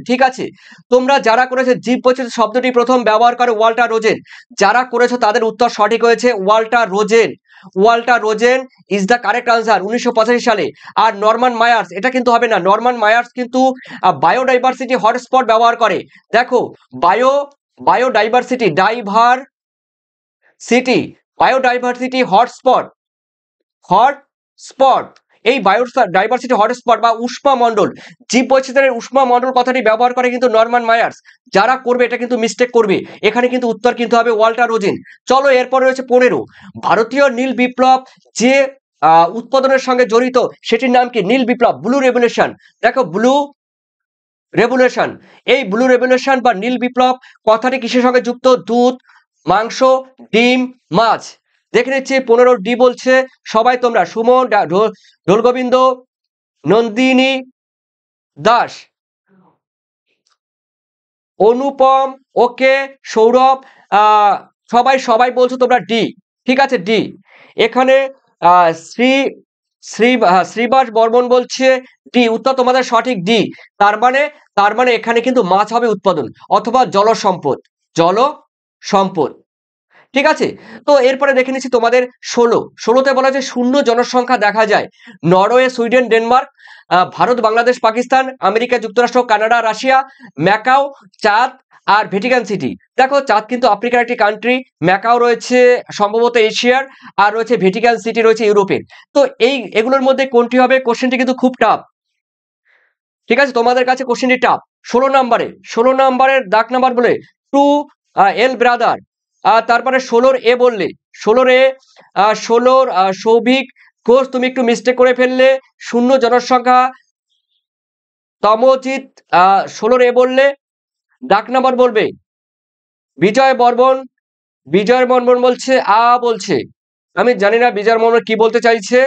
ঠিক আছে। তোমরা যারা করেছো জীববৈচিত্র্য শব্দটি প্রথম ব্যবহার করে ওয়াল্টার রোজেন, যারা করেছো তাদের উত্তর সঠিক হয়েছে, Walter Rosen is the correct answer 1985 সালে। আর নরম্যান মায়ার্স, এটা কিন্তু হবে না, নরম্যান মায়ার্স কিন্তু বায়োডাইভার্সিটি হটস্পট ব্যবহার করে। দেখো বায়োডাইভার্সিটি হটস্পট, এই বায়োডাইভার্সিটি হটস্পট বা উষ্মা মণ্ডল, জীববৈচিত্র্যের উষ্মা মণ্ডল কথাটি ব্যবহার করে কিন্তু নরম্যান মায়ার্স। যারা করবে এটা কিন্তু মিস্টেক করবে, এখানে কিন্তু উত্তর কিন্তু হবে ওয়াল্টার রোজেন। চলো এরপর রয়েছে 15, ভারতীয় নীল বিপ্লব যে উৎপাদনের সঙ্গে জড়িত সেটির নাম কি? নীল বিপ্লব, ব্লু রেভলিউশন। দেখো ব্লু রেভলিউশন, এই ব্লু রেভলিউশন বা নীল বিপ্লব কথাটি কিসের সঙ্গে যুক্ত? দুধ, মাংস, ডিম, মাছ। দেখে নিচ্ছি 15 ডি বলছে সবাই তোমরা, সুমন, ঢোলগোবিন্দ, নন্দিনী দাস, অনুপম, ওকে, সৌরভ, সবাই বলছো তোমরা ডি, ঠিক আছে ডি। এখানে শ্রীবাস বর্মন বলছে ডি, উত্তর তোমাদের সঠিক ডি। তার মানে এখানে কিন্তু মাছ হবে উৎপাদন অথবা জল সম্পদ, ঠিক আছে। তো এরপরে দেখে নিচ্ছি তোমাদের 16তে বলা যে শূন্য জনসংখ্যা দেখা যায় Norway, Sweden, Denmark, Bharat, Bangladesh, Pakistan, America যুক্তরাষ্ট্র, কানাডা, রাশিয়া, ম্যাকাও, চাঁদ আর ভ্যাটিকান সিটি। দেখো চাঁদ কিন্তু আফ্রিকার একটি কান্ট্রি, ম্যাকাও রয়েছে সম্ভবত এশিয়ার, আর রয়েছে ভ্যাটিকান সিটি রয়েছে ইউরোপের। তো এগুলোর মধ্যে কোনটি হবে? কোশ্চেনটি কিন্তু খুব টাফ, ঠিক আছে, তোমাদের কাছে কোশ্চেনটি টাফ। 16 নাম্বারের দাগ নাম্বার বলে টু এল ব্রাদার, আর তারপরে 16 বললে 16 সৌভিক ঘোষ, তুমি একটু মিস্টেক করে ফেললে। শূন্য জনসংখ্যা তমজিৎ 16 বললে। দাগ নাম্বার বলবে বিজয় বর্মন, বিজয় বর্মন বলছে বলছে, আমি জানি না বিজয় বর্মন কি বলতে চাইছে।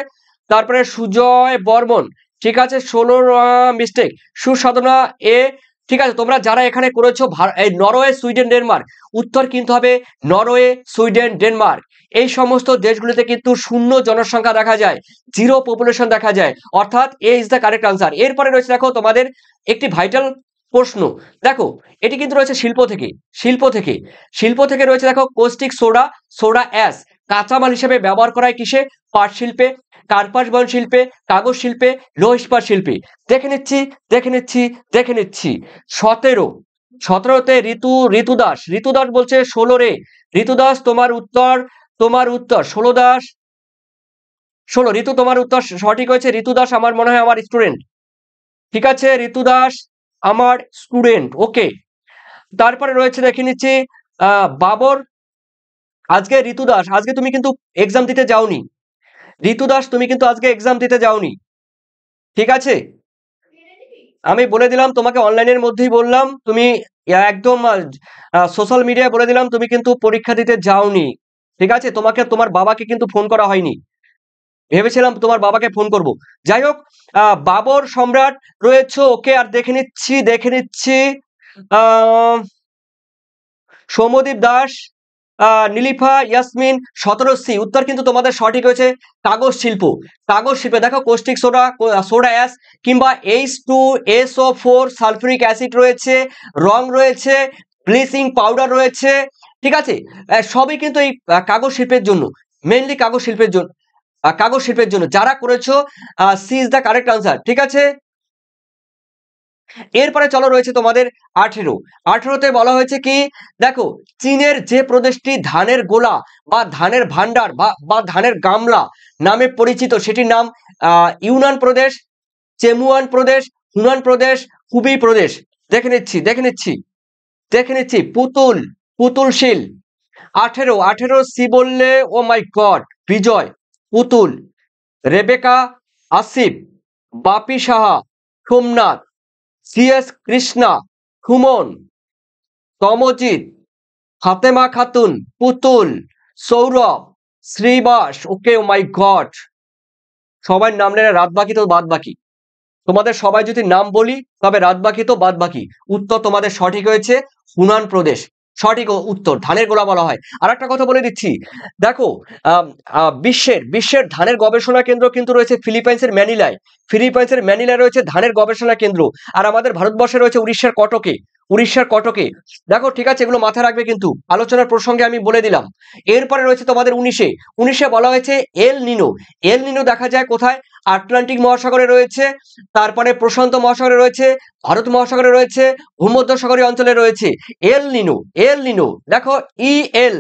তারপরে সুজয় বর্মন, ঠিক আছে, 16 মিস্টেক। সুসাধনা এ, ঠিক আছে, তোমরা যারা এখানে করেছো নরওয়ে সুইডেন ডেনমার্ক, উত্তর কিন্তু হবে নরওয়ে সুইডেন ডেনমার্ক। এই সমস্ত দেশগুলিতে কিন্তু শূন্য জনসংখ্যা দেখা যায়, জিরো পপুলেশন দেখা যায়, অর্থাৎ এ ইজ দ্য কারেক্ট আনসার। এরপরে রয়েছে দেখো তোমাদের একটি ভাইটাল প্রশ্ন, দেখো এটি কিন্তু রয়েছে শিল্প থেকে রয়েছে দেখো কোস্টিক সোডা অ্যাশ কাঁচামাল হিসেবে ব্যবহার করা হয় কিসে? পাট শিল্পে, কার্পাস বয়ন শিল্পে, কাগজ শিল্পে, লৌহ ইস্পাত শিল্পে। দেখে নিচ্ছি 17তে ঋতুদাস বলছে 16 ঋতুদাস তোমার উত্তর 16 ঋতু তোমার উত্তর সঠিক হয়েছে। ঋতুদাস আমার মনে হয় আমার স্টুডেন্ট, ঠিক আছে, ঋতুদাস আমার স্টুডেন্ট, ওকে। তারপরে রয়েছে দেখে নিচ্ছি বাবর। আজকে ঋতুদাস, আজকে তুমি কিন্তু এক্সাম দিতে যাওনি, তুমি কিন্তু আজকে এক্সাম দিতে যাওনি, ঠিক আছে, আমি বলে দিলাম তোমাকে, অনলাইনের মধ্যেই বললাম, তুমি একদম সোশ্যাল মিডিয়ায় বলে দিলাম তুমি কিন্তু পরীক্ষা দিতে যাওনি, ঠিক আছে। তোমাকে তোমার বাবাকে কিন্তু ফোন করা হয়নি, ভেবেছিলাম তোমার বাবাকে ফোন করব। যাই হোক, বাবর সম্রাট রয়েছে, ওকে। আর দেখে নিচ্ছি সৌম্যদীপ দাস, নীলিফা ইয়াসমিন 17 উত্তর কিন্তু তোমাদের সঠিক হয়েছে কাগজ শিল্পে। দেখো কোস্টিক সোডা অ্যাশ কিংবা H2SO4 সালফিউরিক অ্যাসিড রয়েছে, রং রয়েছে, ব্লিচিং পাউডার রয়েছে, ঠিক আছে, সবই কিন্তু এই কাগজ শিল্পের জন্য, মেইনলি কাগজ শিল্পের জন্য যারা করেছো, C is the correct answer, ঠিক আছে। এরপরে চলো রয়েছে তোমাদের 18তে বলা হয়েছে কি, দেখো চীনের যে প্রদেশটি ধানের গোলা বা ধানের ভান্ডার বা ধানের গামলা নামে পরিচিত, সেটির নাম ইউনান প্রদেশ, চেমুয়ান প্রদেশ, হুনান প্রদেশ, হুবি প্রদেশ। দেখে নিচ্ছি পুতুলশীল। 18 সি বললে, ও মাই গড, বিজয়, পুতুল, রেবেকা, আসিফ, বাপি সাহা, সোমনাথ, CS কৃষ্ণা, সুমন, তমজিৎ, ফাতেমা খাতুন, পুতুল, সৌরভ, শ্রীবাস, ওকে, ও মাই গড, সবাই নাম নেয়, রাত বাকি তো বাদ বাকি, তোমাদের সবাই যদি নাম বলি তবে রাত বাকি তো বাদ বাকি। উত্তর তোমাদের সঠিক হয়েছে হুনান প্রদেশ, সঠিক উত্তর, ধানের গোলা বলা হয়। আর একটা কথা বলে দিচ্ছি, দেখো বিশ্বের ধানের গবেষণা কেন্দ্র কিন্তু রয়েছে ফিলিপাইন্সের ম্যানিলায় রয়েছে ধানের গবেষণা কেন্দ্র। আর আমাদের ভারতবর্ষে রয়েছে উড়িষ্যার কটকে। দেখো, ঠিক আছে, এগুলো মাথায় রাখবে কিন্তু, আলোচনার প্রসঙ্গে আমি বলে দিলাম। এরপরে রয়েছে তোমাদের 19-এ বলা হয়েছে এল নিনো দেখা যায় কোথায়? আটলান্টিক মহাসাগরে রয়েছে, তারপরে প্রশান্ত মহাসাগরে রয়েছে, ভারত মহাসাগরে রয়েছে, ভূমধ্যসাগরীয় অঞ্চলে রয়েছে। এল নিনো দেখো, এল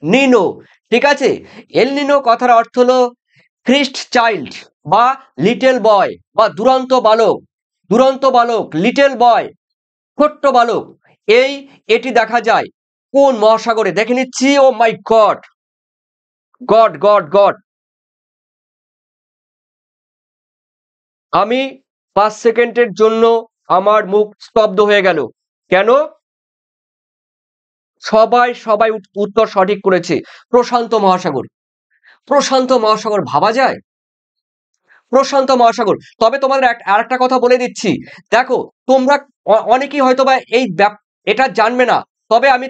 নিনো, ঠিক আছে। এল নিনো কথার অর্থ হলো খ্রিস্ট চাইল্ড বা লিটল বয় বা দুরন্ত বালক, লিটল বয়, ছোট্ট বালক। এটি দেখা যায় কোন মহাসাগরে? দেখে নিচ্ছি, ও মাই গড, আমি 5 সেকেন্ডের জন্য আমার মুখ স্তব্ধ হয়ে গেল। কেন? সবাই উত্তর সঠিক করেছে, প্রশান্ত মহাসাগর, ভাবা যায়, প্রশান্ত মহাসাগর। তবে তোমাদের আরেকটা কথা বলে দিচ্ছি, দেখো তোমরা অনেকেই হয়তো বা এটা জানবে না, তবে আমি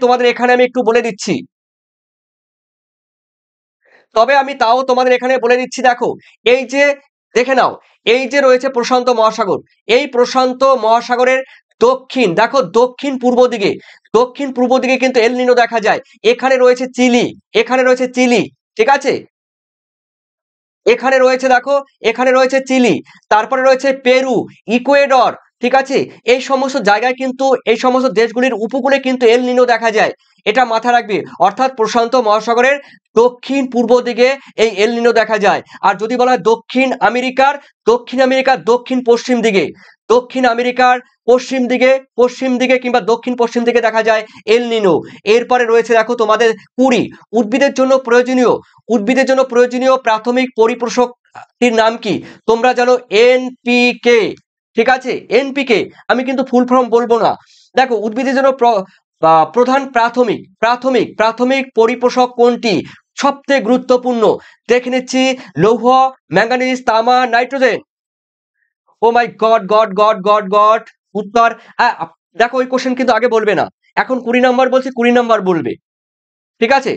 তোমাদের এখানে আমি একটু বলে দিচ্ছি, দেখো এই যে, দেখে নাও, এই যে রয়েছে প্রশান্ত মহাসাগর, এই প্রশান্ত মহাসাগরের দক্ষিণ পূর্ব দিকে কিন্তু এল নিনো দেখা যায়। এখানে রয়েছে চিলি, ঠিক আছে, এখানে রয়েছে চিলি, তারপরে রয়েছে পেরু, ইকুয়েডর, ঠিক আছে, এই সমস্ত জায়গায় কিন্তু এই সমস্ত দেশগুলির উপকূলে কিন্তু এল নিনো দেখা যায়, এটা মাথায় রাখবে। অর্থাৎ প্রশান্ত মহাসাগরের দক্ষিণ পূর্ব দিকে এই এল নিনো দেখা যায়। আর যদি বলা হয় দক্ষিণ আমেরিকার দক্ষিণ পশ্চিম দিকে, দক্ষিণ আমেরিকার পশ্চিম দিকে কিংবা দক্ষিণ পশ্চিম দিকে দেখা যায় এল নিনো। এরপরে রয়েছে দেখো তোমাদের 20 উদ্ভিদের জন্য প্রয়োজনীয় প্রাথমিক পরিপোষকটির নাম কি? তোমরা জানো এনপিকে। ঠিক আছে, এনপিকে, আমি কিন্তু ফুল ফর্ম বলবো না। দেখো উদ্ভিদের জন্য প্রধান প্রাথমিক পরিপোষক কোনটি? সবথেকে গুরুত্বপূর্ণ, দেখে নিচ্ছি, লৌহ, ম্যাঙ্গানিজ, তামা, nitrogen. Oh my god god god god god, উত্তর দেখো ওই কোশ্চেন কিন্তু আগে বলবে না, এখন 20 নাম্বার বলছি, 20 নাম্বার বলবে। ঠিক আছে,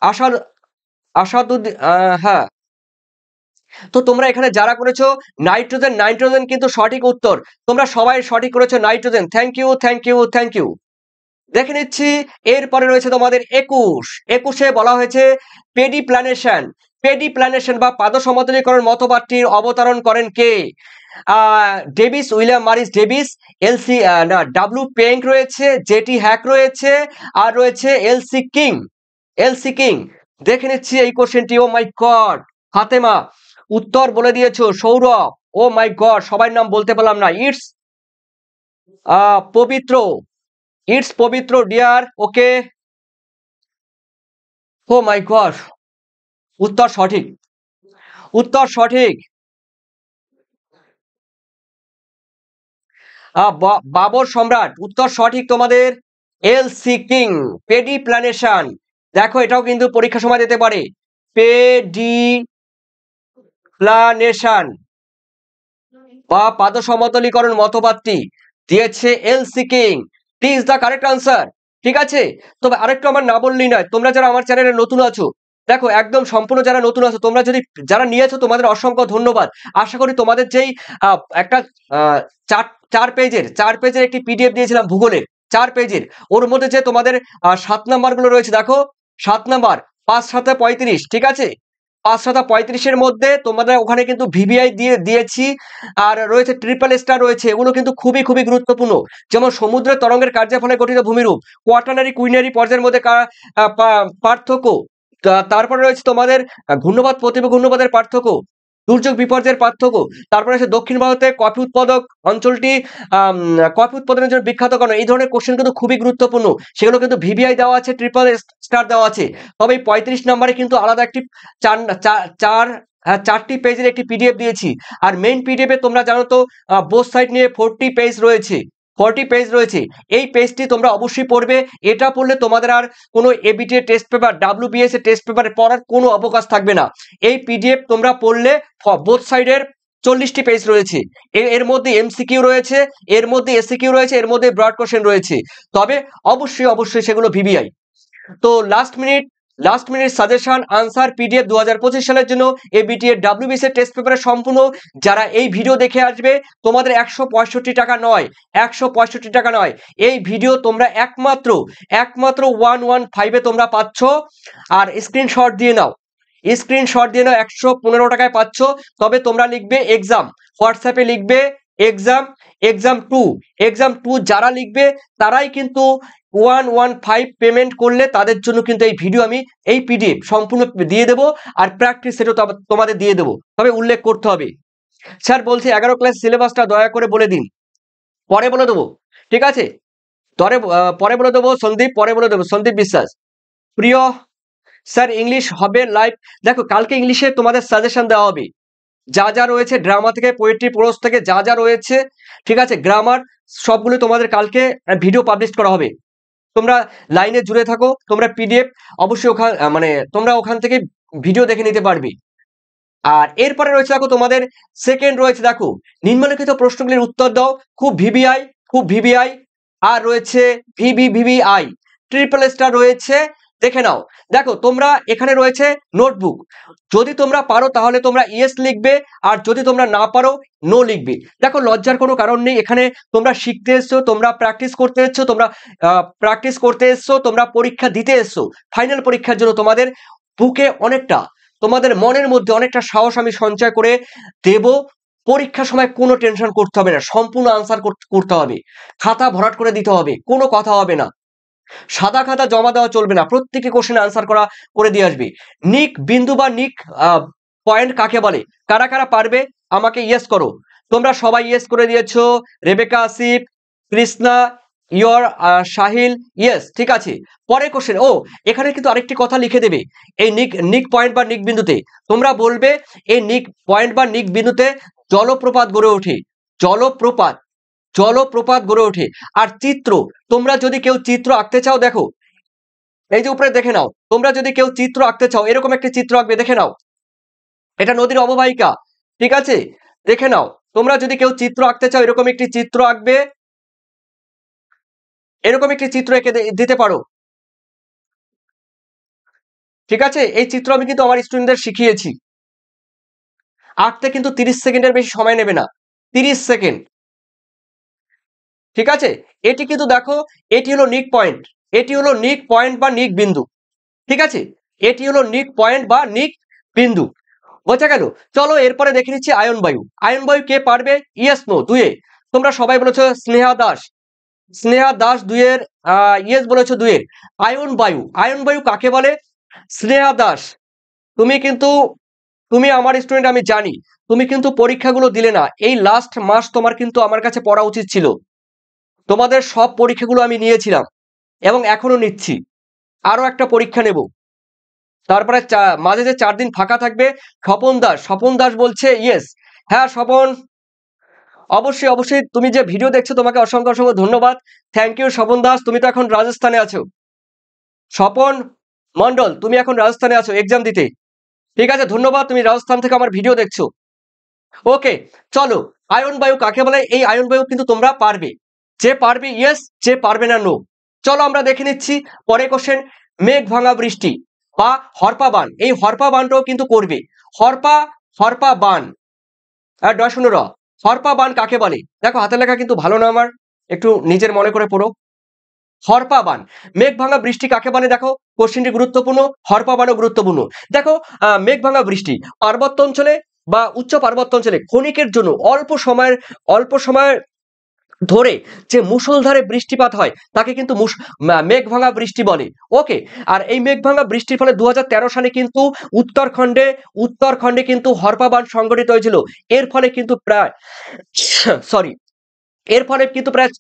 আসাদ আসাদুদ্দিন, হ্যাঁ। তো তোমরা এখানে যারা করেছো নাইট্রোজেন কিন্তু সঠিক উত্তর, তোমরা সবাই সঠিক করেছো নাইট্রোজেন। Thank you. দেখে নিচ্ছি, এরপরে রয়েছে তোমাদের 21-এ বলা হয়েছে পেডি প্ল্যানেশন বা পাদ সমতলীকরণ মতবাদটির অবতারণ করেন কে? উইলিয়াম মারিস ডেভিস, এলসি না ডাব্লিউ পেঙ্ক রয়েছে, জেটি হ্যাক রয়েছে, আর রয়েছে এলসি কিং। দেখে নিচ্ছি এই কোশ্চেনটি। ও মাই গড, ফাতেমা উত্তর বলে দিয়েছো। সৌরভ, ও মাই গড, সবার নাম বলতে পারলাম না। পবিত্র, পবিত্র deer, okay. O my god, উত্তর সঠিক। বাবর সম্রাট, উত্তর সঠিক তোমাদের। LC king, paddy planation. দেখো এটাও কিন্তু পরীক্ষার সময় দিতে পারে। পেডি প্ল্যানেশন বা পাদ সমতলীকরণ মতবাদটি দিয়েছে LC king. Is the correct answer. ঠিক আছে, তবে আরেকটু আমার না বললেই নয়, তোমরা যারা আমার চ্যানেলে নতুন আছো, দেখো একদম সম্পূর্ণ যারা নতুন আছো, তোমরা যারা নিয়েছো তোমাদের অসংখ্য ধন্যবাদ। আশা করি তোমাদের যেই একটা চার পেজের একটি পিডিএফ দিয়েছিলাম ভূগোলের, 4 পেজের, ওর মধ্যে যে তোমাদের 7 নাম্বার গুলো রয়েছে, দেখো 7 নাম্বার, 5 7 35, ঠিক আছে, 5 7 35-এর মধ্যে তোমাদের ওখানে কিন্তু ভিভিআই দিয়েছি, আর রয়েছে ট্রিপল স্টার রয়েছে। এগুলো কিন্তু খুবই গুরুত্বপূর্ণ। যেমন সমুদ্রের তরঙ্গের কার্যের ফলে গঠিত ভূমিরূপ, কোয়াটার্নারি কুইনারি পর্যায়ের মধ্যে পার্থক্য, তারপরে রয়েছে তোমাদের ঘূর্ণবাদ প্রতিভ ঘূর্ণবাদের পার্থক্য, দুর্যোগ বিপর্যয়ের পার্থক্য, তারপরে আছে দক্ষিণ ভারতে কফি উৎপাদক অঞ্চলটি কফি উৎপাদনের জন্য বিখ্যাত কেন? এই ধরনের কোশ্চেন কিন্তু খুবই গুরুত্বপূর্ণ, সেগুলো কিন্তু ভিভিআই দেওয়া আছে, ট্রিপল স্টার দেওয়া আছে। তবে এই 35 নম্বরে কিন্তু আলাদা একটি চার চার 4টি পেজের একটি পিডিএফ দিয়েছি। আর মেইন পিডিএফে তোমরা জানো তো বোথ সাইড নিয়ে 40 পেজ রয়েছে। এই পেজটি তোমরা অবশ্যই পড়বে। এটা পড়লে তোমাদের আর কোনো এবিটি টেস্ট পেপার, ডাব্লিউবিএস এর টেস্ট পেপারে পড়ার কোনো অবকাশ থাকবে না। এই পিডিএফ তোমরা পড়লে বোথ সাইডের 40টি পেজ রয়েছে, এর মধ্যে এমসিকিউ রয়েছে, এর মধ্যে এসিকিউ রয়েছে, এর মধ্যে ব্রড কোশ্চেন রয়েছে। তবে অবশ্যই সেগুলো ভিভিআই। তো last minute suggestion answer PDF 2025 সালের জন্য এবিটি এর ডাব্লিউবিএস এর টেস্ট পেপারের সম্পূর্ণ, যারা এই ভিডিও দেখে আসবে, তোমাদের 165 টাকা নয়, 165 টাকা নয়। এই ভিডিও তোমরা একমাত্র 115-এ তোমরা পাচ্ছ। আর স্ক্রিনশট দিয়ে নাও 115 টাকায় পাচ্ছ। তবে তোমরা লিখবে এক্সাম, হোয়াটসঅ্যাপে লিখবে এক্সাম 2 যারা লিখবে তারাই কিন্তু 115 পেমেন্ট করলে তাদের জন্য কিন্তু এই ভিডিও আমি এই পিডিএফ সম্পূর্ণ দিয়ে দেবো, আর প্র্যাকটিস সেটও তোমাদের দিয়ে দেবো। তবে উল্লেখ করতে হবে, স্যার বলছি 11 ক্লাস সিলেবাসটা দয়া করে বলে দিন। পরে বলে দেবো, ঠিক আছে, পরে বলে দেবো সন্দীপ বিশ্বাস। প্রিয় স্যার, ইংলিশ হবে লাইভ। দেখো কালকে ইংলিশে তোমাদের সাজেশন দেওয়া হবে, যা রয়েছে ড্রামা থেকে, পোয়েট্রি, প্রোজ থেকে যা রয়েছে, ঠিক আছে, গ্রামার, সবগুলো তোমাদের কালকে ভিডিও পাবলিশ করা হবে। তোমরা লাইনে জুড়ে থাকো, তোমরা পিডিএফ অবশ্যই তোমরা ওখান থেকে ভিডিও দেখে নিতে পারবে। আর এরপরে রয়েছে দেখো তোমাদের সেকেন্ড রয়েছে, দেখো নিম্নলিখিত প্রশ্নগুলির উত্তর দাও। খুব ভিভিআই, আর রয়েছে ভিভিআই, ট্রিপল স্টার রয়েছে, দেখে নাও। দেখো তোমরা এখানে রয়েছে নোটবুক, যদি তোমরা পারো তাহলে তোমরা ইয়েস লিখবে, আর যদি তোমরা না পারো নো লিখবে। দেখো লজ্জার কোনো কারণ নেই, এখানে তোমরা শিখতে এসছো, তোমরা প্র্যাকটিস করতে এসছো, তোমরা পরীক্ষা দিতে এসছো। ফাইনাল পরীক্ষার জন্য তোমাদের বুকে অনেকটা, তোমাদের মনের মধ্যে অনেকটা সাহস আমি সঞ্চয় করে দেব। পরীক্ষার সময় কোনো টেনশন করতে হবে না, সম্পূর্ণ আনসার করতে হবে, খাতা ভরাট করে দিতে হবে, কোনো কথা হবে না, সাদা খাতা জমা দেওয়া চলবে না, প্রত্যেকটি কোশ্চেনে আনসার করে দিয়ে আসবে। নিক বিন্দু বা নিক পয়েন্ট কাকে বলে? কারা কারা পারবে আমাকে ইয়েস করো। তোমরা সবাই ইয়েস করে দিয়েছো, রেবেকা, আসিফ, কৃষ্ণা, ইয়র, সাহিল, ইয়েস, ঠিক আছে। পরের কোশ্চেন, ও এখানে কিন্তু আরেকটি কথা লিখে দেবে, এই নিক পয়েন্ট বা নিক বিন্দুতে তোমরা বলবে এই নিক পয়েন্ট বা নিক বিন্দুতে জলপ্রপাত গড়ে ওঠে, জলপ্রপাত জলপ্রপাত গড়ে ওঠে। আর চিত্র, তোমরা যদি কেউ চিত্র আঁকতে চাও, দেখো এই যে উপরে দেখে নাও, তোমরা যদি কেউ চিত্র আঁকতে চাও এরকম একটি চিত্র আঁকবে, দেখে নাও এটা নদীর অববাহিকা, ঠিক আছে, দেখে নাও। তোমরা যদি কেউ চিত্র আঁকতে চাও এরকম একটি চিত্র আঁকবে, এরকম একটি চিত্র এঁকে দিতে পারো, ঠিক আছে। এই চিত্র আমি কিন্তু আমার স্টুডেন্টদের শিখিয়েছি, আঁকতে কিন্তু 30 সেকেন্ডের বেশি সময় নেবে না, 30 সেকেন্ড, ঠিক আছে। এটি কিন্তু দেখো, এটি হলো নিক পয়েন্ট, এটি হলো নিক পয়েন্ট বা নিক বিন্দু, ঠিক আছে, এটি হলো নিক পয়েন্ট বা নিক বিন্দু, বোঝা গেল। চলো এরপরে দেখে নিচ্ছি আয়ন বায়ু। আয়ন বায়ু কে পারবে? ইয়েস নো দুয়ে, তোমরা সবাই বলেছো স্নেহা দাস, স্নেহা দাস দুইয়ের, ইয়েস বলেছো দুইয়ের। আয়ন বায়ু, আয়ন বায়ু কাকে বলে? স্নেহা দাস, তুমি কিন্তু, তুমি আমার স্টুডেন্ট, আমি জানি তুমি কিন্তু পরীক্ষাগুলো দিলে না, এই লাস্ট মাস তোমার কিন্তু আমার কাছে পড়া উচিত ছিল, তোমাদের সব পরীক্ষাগুলো আমি নিয়েছিলাম এবং এখনো নিচ্ছি, আরো একটা পরীক্ষা নেব, তারপরে মাঝে যে 4 দিন ফাঁকা থাকবে। স্বপন দাস বলছে ইয়েস, হ্যাঁ স্বপন, অবশ্যই অবশ্যই, তুমি যে ভিডিও দেখছো তোমাকে অসংখ্য অসংখ্য ধন্যবাদ, থ্যাংক ইউ স্বপন দাস, তুমি তো এখন রাজস্থানে আছো, স্বপন মন্ডল তুমি এখন রাজস্থানে আছো এক্সাম দিতে, ঠিক আছে, ধন্যবাদ, তুমি রাজস্থান থেকে আমার ভিডিও দেখছো, ওকে। চলো, আয়ন বায়ু কাকে বলে? এই আয়ন বায়ু কিন্তু তোমরা পারবে, যে পারবে ইয়েস, যে পারবে না নো। চলো আমরা দেখে নিচ্ছি পরে কোশ্চেন, মেঘ ভাঙা বৃষ্টি বা হরপা বান, এই হরপা বানটাও কিন্তু করবে, হরপা বান, আর ডয় র, হরপা বান কাকে বলে? দেখো হাতের লেখা কিন্তু ভালো না আমার, একটু নিজের মনে করে পড়ো। হরপা বান, মেঘ ভাঙা বৃষ্টি কাকে বলে? দেখো কোশ্চেনটি গুরুত্বপূর্ণ, হরপা বানও গুরুত্বপূর্ণ। দেখো মেঘ ভাঙা বৃষ্টি পার্বত্য অঞ্চলে বা উচ্চ পার্বত্য অঞ্চলে ক্ষণিকের জন্য অল্প সময়ের ধরে যে মুষলধারে বৃষ্টিপাত হয় তাকে কিন্তু মেঘ ভাঙা বৃষ্টি বলে, ওকে। আর এই মেঘ ভাঙা বৃষ্টির ফলে 2013 সালে কিন্তু উত্তরখণ্ডে কিন্তু হরপা বান সংঘটিত হয়েছিল, এর ফলে কিন্তু প্রায় সরি এর ফলে কিন্তু প্রায়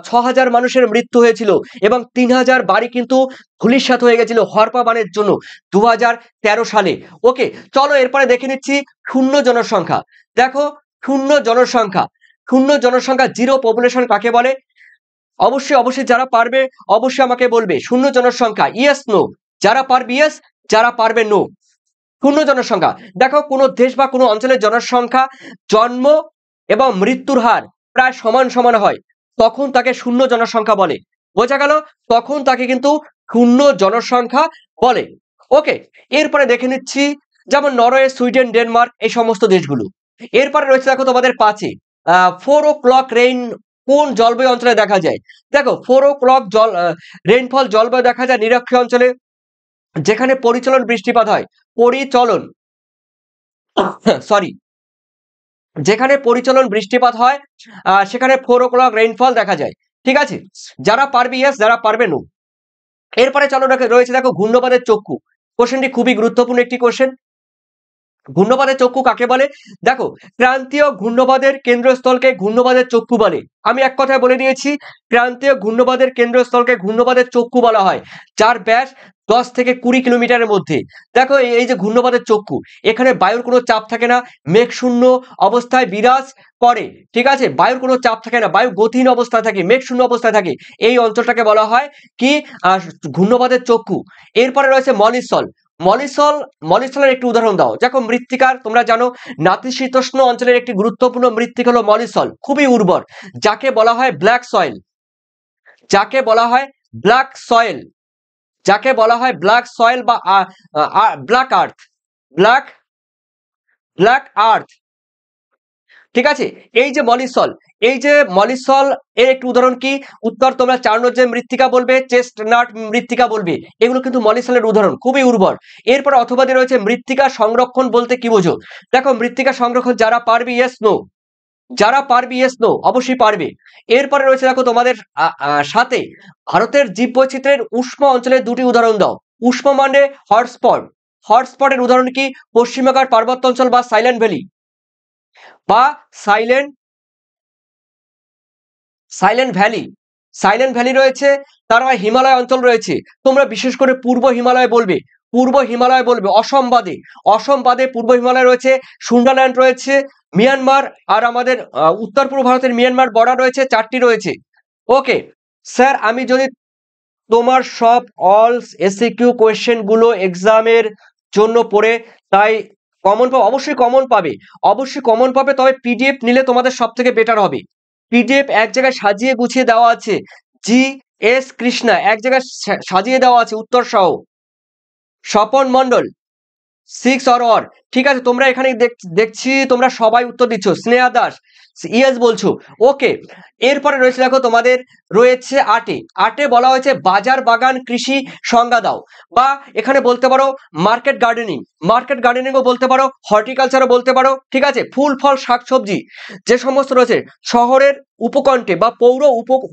6,000 মানুষের মৃত্যু হয়েছিল এবং 3,000 বাড়ি কিন্তু ধূলিসাৎ হয়ে গেছিল হরপা বানের জন্য 2013 সালে, ওকে। চলো এরপরে দেখে নিচ্ছি শূন্য জনসংখ্যা। দেখো শূন্য জনসংখ্যা জিরো পপুলেশন কাকে বলে? অবশ্যই অবশ্যই যারা পারবে অবশ্যই আমাকে বলবে শূন্য জনসংখ্যা, ইয়েস নো, যারা পারবে ইয়েস, যারা পারবে নো। শূন্য জনসংখ্যা, দেখো কোনো দেশ বা কোনো অঞ্চলের জনসংখ্যা জন্ম এবং মৃত্যুর হার প্রায় সমান সমান হয়, তখন তাকে শূন্য জনসংখ্যা বলে, বোঝা গেল, তখন তাকে কিন্তু শূন্য জনসংখ্যা বলে, ওকে। এরপরে দেখে নিচ্ছি যেমন নরওয়ে, সুইডেন, ডেনমার্ক, এই সমস্ত দেশগুলো। এরপরে রয়েছে দেখো তোমাদের 5-এ 4 o'clock রেইন কোন জলবায়ু অঞ্চলে দেখা যায়? দেখো 4 o'clock রেইনফল জলবায়ু দেখা যায় নিরক্ষীয় অঞ্চলে, যেখানে পরিচলন বৃষ্টিপাত হয়, সরি যেখানে পরিচলন বৃষ্টিপাত হয় সেখানে 4 o'clock রেইনফল দেখা যায়, ঠিক আছে। যারা পারবে ইয়েস, যারা পারবে নো। এরপরে চলো রয়েছে দেখো ঘূর্ণবাদের চক্ষু, কোশ্চেনটি খুবই গুরুত্বপূর্ণ একটি কোশ্চেন। ঘূর্ণবাদের চক্ষু কাকে বলে? দেখো ক্রান্তীয় ঘূর্ণবাদের কেন্দ্রস্থলকে ঘূর্ণবাদের চক্ষু বলে, আমি এক কথায় বলে দিয়েছি, ক্রান্তীয় ঘূর্ণবাদের কেন্দ্রস্থলকে ঘূর্ণবাদের চক্ষু বলা হয়, যার ব্যাস 10 থেকে 20 কিলোমিটারের মধ্যে। দেখো এই যে ঘূর্ণবাদের চক্ষু, এখানে বায়ুর কোনো চাপ থাকে না, মেঘ শূন্য অবস্থায় বিরাজ করে, ঠিক আছে, বায়ুর কোনো চাপ থাকে না, বায়ু গতিহীন অবস্থায় থাকে, মেঘ শূন্য অবস্থায় থাকে, এই অঞ্চলটাকে বলা হয় কি ঘূর্ণবাদের চক্ষু। এরপরে রয়েছে মলিস্থল। মলিস্থলের একটি উদাহরণ দাও। দেখো মৃত্তিকার, তোমরা জানো নাতিশীতোষ্ণ অঞ্চলের একটি গুরুত্বপূর্ণ মৃত্তিকা হলো মলিস্থল, খুবই উর্বর, যাকে বলা হয় ব্ল্যাক সয়েল, যাকে বলা হয় ব্ল্যাক সয়েল, যাকে বলা হয় ব্ল্যাক সয়েল বা ব্ল্যাক আর্থ, ব্ল্যাক আর্থ, ঠিক আছে। এই যে মলিসল, এই যে মলিসল এর একটু উদাহরণ কি? উত্তর তোমরা 4 নম্বর যে মৃত্তিকা বলবে, চেস্টনাট মৃত্তিকা বলবে, এগুলো কিন্তু মলিসলের উদাহরণ, খুবই উর্বর। এরপর অথবা দিয়ে রয়েছে মৃত্তিকা সংরক্ষণ বলতে কি বোঝো? দেখো মৃত্তিকা সংরক্ষণ যারা পারবে ইয়েস নো, যারা পারবে ইয়েস নো, অবশ্যই পারবে। এরপরে রয়েছে দেখো তোমাদের সাথে ভারতের জীববৈচিত্র্যের উষ্ণ অঞ্চলের দুটি উদাহরণ দাও। উষ্ণ মানে হটস্পট, হটস্পটের উদাহরণ কি? পশ্চিমবঙ্গের পার্বত্য অঞ্চল বা সাইলেন্ট ভ্যালি, বা silent silent valley, silent valley রয়েছে। তার হিমালয় অঞ্চল রয়েছে, তোমরা বিশেষ করে পূর্ব হিমালয় বলবে, পূর্ব হিমালয় বলবে। অসম বাদে, অসম বাদে পূর্ব হিমালয় রয়েছে, সুন্ডারল্যান্ড রয়েছে, মিয়ানমার আর আমাদের উত্তর পূর্ব ভারতের মিয়ানমার বর্ডার রয়েছে, 4টি রয়েছে। ওকে স্যার, আমি যদি তোমার সব অল এসিকিউ কোয়েশ্চেন গুলো এক্সামের জন্য পড়ে তাই কমন পাবে, অবশ্যই কমন পাবে, অবশ্যই কমন পাবে, তবে পিডিএফ নিলে তোমাদের সব থেকে বেটার হবে। পিডিএফ এক জায়গায় সাজিয়ে গুছিয়ে দেওয়া আছে, জি এস কৃষ্ণা এক জায়গায় সাজিয়ে দেওয়া আছে উত্তর সহ। স্বপন মন্ডল 6 or ঠিক আছে, তোমরা এখানে দেখছি তোমরা সবাই উত্তর দিচ্ছ। স্নেহা দাস ইয়েস বলছো, ওকে। এরপরে রয়েছে দেখো তোমাদের রয়েছে আটে, আটে বলা হয়েছে বাজার বাগান কৃষি সংজ্ঞা দাও, বা এখানে বলতে পারো মার্কেট গার্ডেনিং, মার্কেট গার্ডেনিংও বলতে পারো, হর্টিকালচারও বলতে পারো। ঠিক আছে, ফুল ফল শাকসবজি যে সমস্ত রয়েছে শহরের উপকণ্ঠে বা পৌর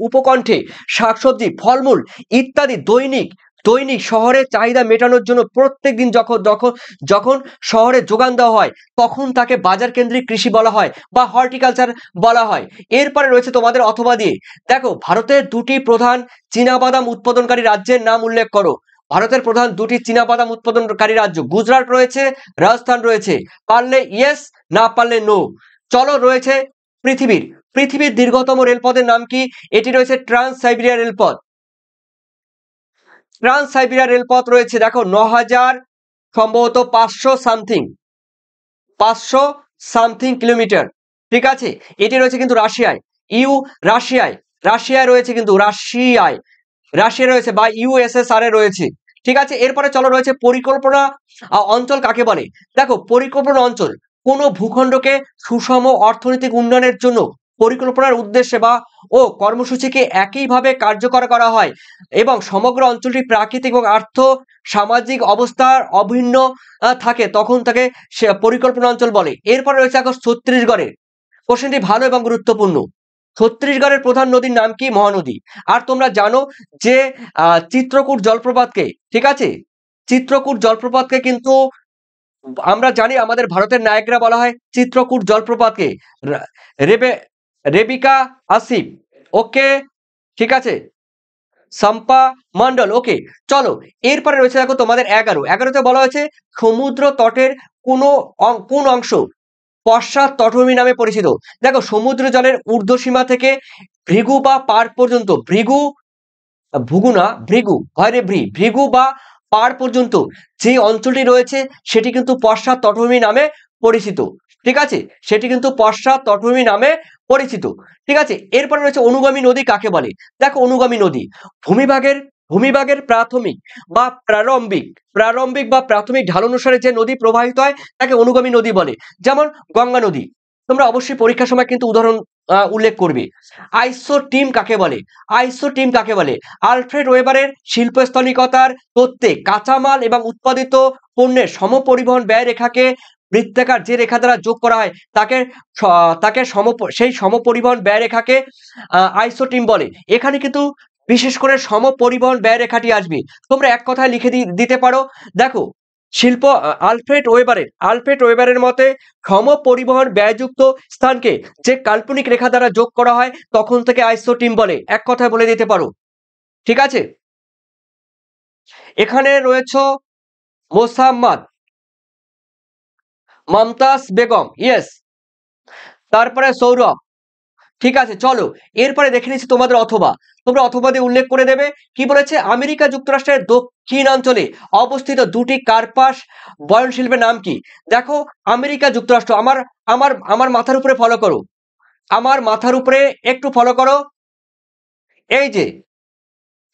উপকণ্ঠে শাকসবজি ফলমূল ইত্যাদি দৈনিক দৈনিক শহরের চাহিদা মেটানোর জন্য প্রত্যেক দিন যখন যখন যখন শহরে যোগান দেওয়া হয় তখন তাকে বাজার কেন্দ্রিক কৃষি বলা হয় বা হর্টিকালচার বলা হয়। এরপরে রয়েছে তোমাদের অথবা দিয়ে, দেখো ভারতের দুটি প্রধান চীনাবাদাম উৎপাদনকারী রাজ্যের নাম উল্লেখ করো। ভারতের প্রধান দুটি চীনাবাদাম উৎপাদনকারী রাজ্য, গুজরাট রয়েছে, রাজস্থান রয়েছে। পারলে ইয়েস, না পারলে নো। চলো রয়েছে পৃথিবীর, পৃথিবীর দীর্ঘতম রেলপথের নাম কি? এটি রয়েছে ট্রান্স সাইবেরিয়া রেলপথ। ট্রান্স সাইবেরিয়া রেলপথ রয়েছে দেখো 9000 সম্ভবত 500 সামথিং, 500 সামথিং কিলোমিটার। ঠিক আছে, এটি রয়েছে কিন্তু রাশিয়ায়, রাশিয়ায়, রাশিয়ায় রয়েছে, কিন্তু রাশিয়ায়, রাশিয়া রয়েছে বা ইউএসএসআর এ রয়েছে। ঠিক আছে, এরপরে চলো রয়েছে পরিকল্পনা অঞ্চল কাকে বলে? দেখো পরিকল্পনা অঞ্চল কোনো ভূখণ্ডকে সুষম অর্থনৈতিক উন্নয়নের জন্য পরিকল্পনার উদ্দেশ্যে বা ও কর্মসূচিকে একইভাবে কার্যকর করা হয় এবং সমগ্র অঞ্চলটি প্রাকৃতিক এবং আর্থ সামাজিক অবস্থার অভিন্ন থাকে, তখন তাকে পরিকল্পনা অঞ্চল বলে। এরপরে রয়েছে এখন ছত্তিশগড়ের, কোশ্চেনটি ভালো এবং গুরুত্বপূর্ণ। ছত্তিশগড়ের প্রধান নদীর নাম কি? মহানদী। আর তোমরা জানো যে চিত্রকূট জলপ্রপাতকে, ঠিক আছে, চিত্রকূট জলপ্রপাতকে কিন্তু আমরা জানি আমাদের ভারতের নায়করা বলা হয় চিত্রকূট জলপ্রপাতকে। রেবে রেবিকা আসিফ, ওকে, ঠিক আছে, সম্পা মন্ডল, ওকে। চলো এরপরে রয়েছে দেখো তোমাদের 11তে বলা হয়েছে সমুদ্র তটের কোন অংশ পশ্চাৎ তটভূমি নামে পরিচিত? দেখো সমুদ্র জলের ঊর্ধ্বসীমা থেকে ভৃগু বা পাড় পর্যন্ত, ভৃগু না ভৃগু হয় রে, ভৃগু বা পাড় পর্যন্ত যে অঞ্চলটি রয়েছে সেটি কিন্তু পশ্চাৎ তটভূমি নামে পরিচিত। ঠিক আছে, সেটি কিন্তু পশ্চাৎ তটভূমি নামে পরিচিত। ঠিক আছে, এরপরে রয়েছে অনুগামী নদী কাকে বলে? দেখো অনুগামী নদী ভূমিভাগের ভূমিভাগের প্রাথমিক বা প্রারম্ভিক বা প্রাথমিক ঢাল অনুসারে যে নদী প্রবাহিত হয় তাকে অনুগামী নদী বলে। যেমন গঙ্গা নদী, তোমরা অবশ্যই পরীক্ষার সময় কিন্তু উদাহরণ উল্লেখ করবে। আইসোটিম কাকে বলে? আইসোটিম কাকে বলে? আলফ্রেড ওয়েবারের শিল্পস্থলিকতার তত্ত্বে কাঁচামাল এবং উৎপাদিত পণ্যের সমপরিবহন ব্যয় রেখাকে বৃত্তাকার যে রেখা দ্বারা যোগ করা হয় তাকে তাকে সেই সমপরিবহন ব্যয় রেখাকে আইসোটিম বলে। এখানে কিন্তু বিশেষ করে সমপরিবহন ব্যয় রেখাটি আসবে, তোমরা এক কথায় লিখে দিতে পারো। দেখো আলফ্রেড ওয়েবারের মতে সমপরিবহন ব্যয়যুক্ত স্থানকে যে কাল্পনিক রেখা দ্বারা যোগ করা হয় তখন থেকে আইসোটিম বলে, এক কথায় বলে দিতে পারো। ঠিক আছে, এখানে রয়েছে মোসাম্মদ মমতাজ বেগম, ইয়েস, তারপরে সৌরভ। ঠিক আছে, চলো এরপরে দেখে নিচ্ছি তোমাদের অথবা, তোমরা অথবা দিয়ে উল্লেখ করে দেবে। কি বলেছে? আমেরিকা যুক্তরাষ্ট্রের দক্ষিণাঞ্চলে অবস্থিত দুটি কার্পাস বয়ন শিল্পের নাম কি? দেখো আমেরিকা যুক্তরাষ্ট্র, আমার আমার আমার মাথার উপরে ফলো করো, আমার মাথার উপরে একটু ফলো করো। এই যে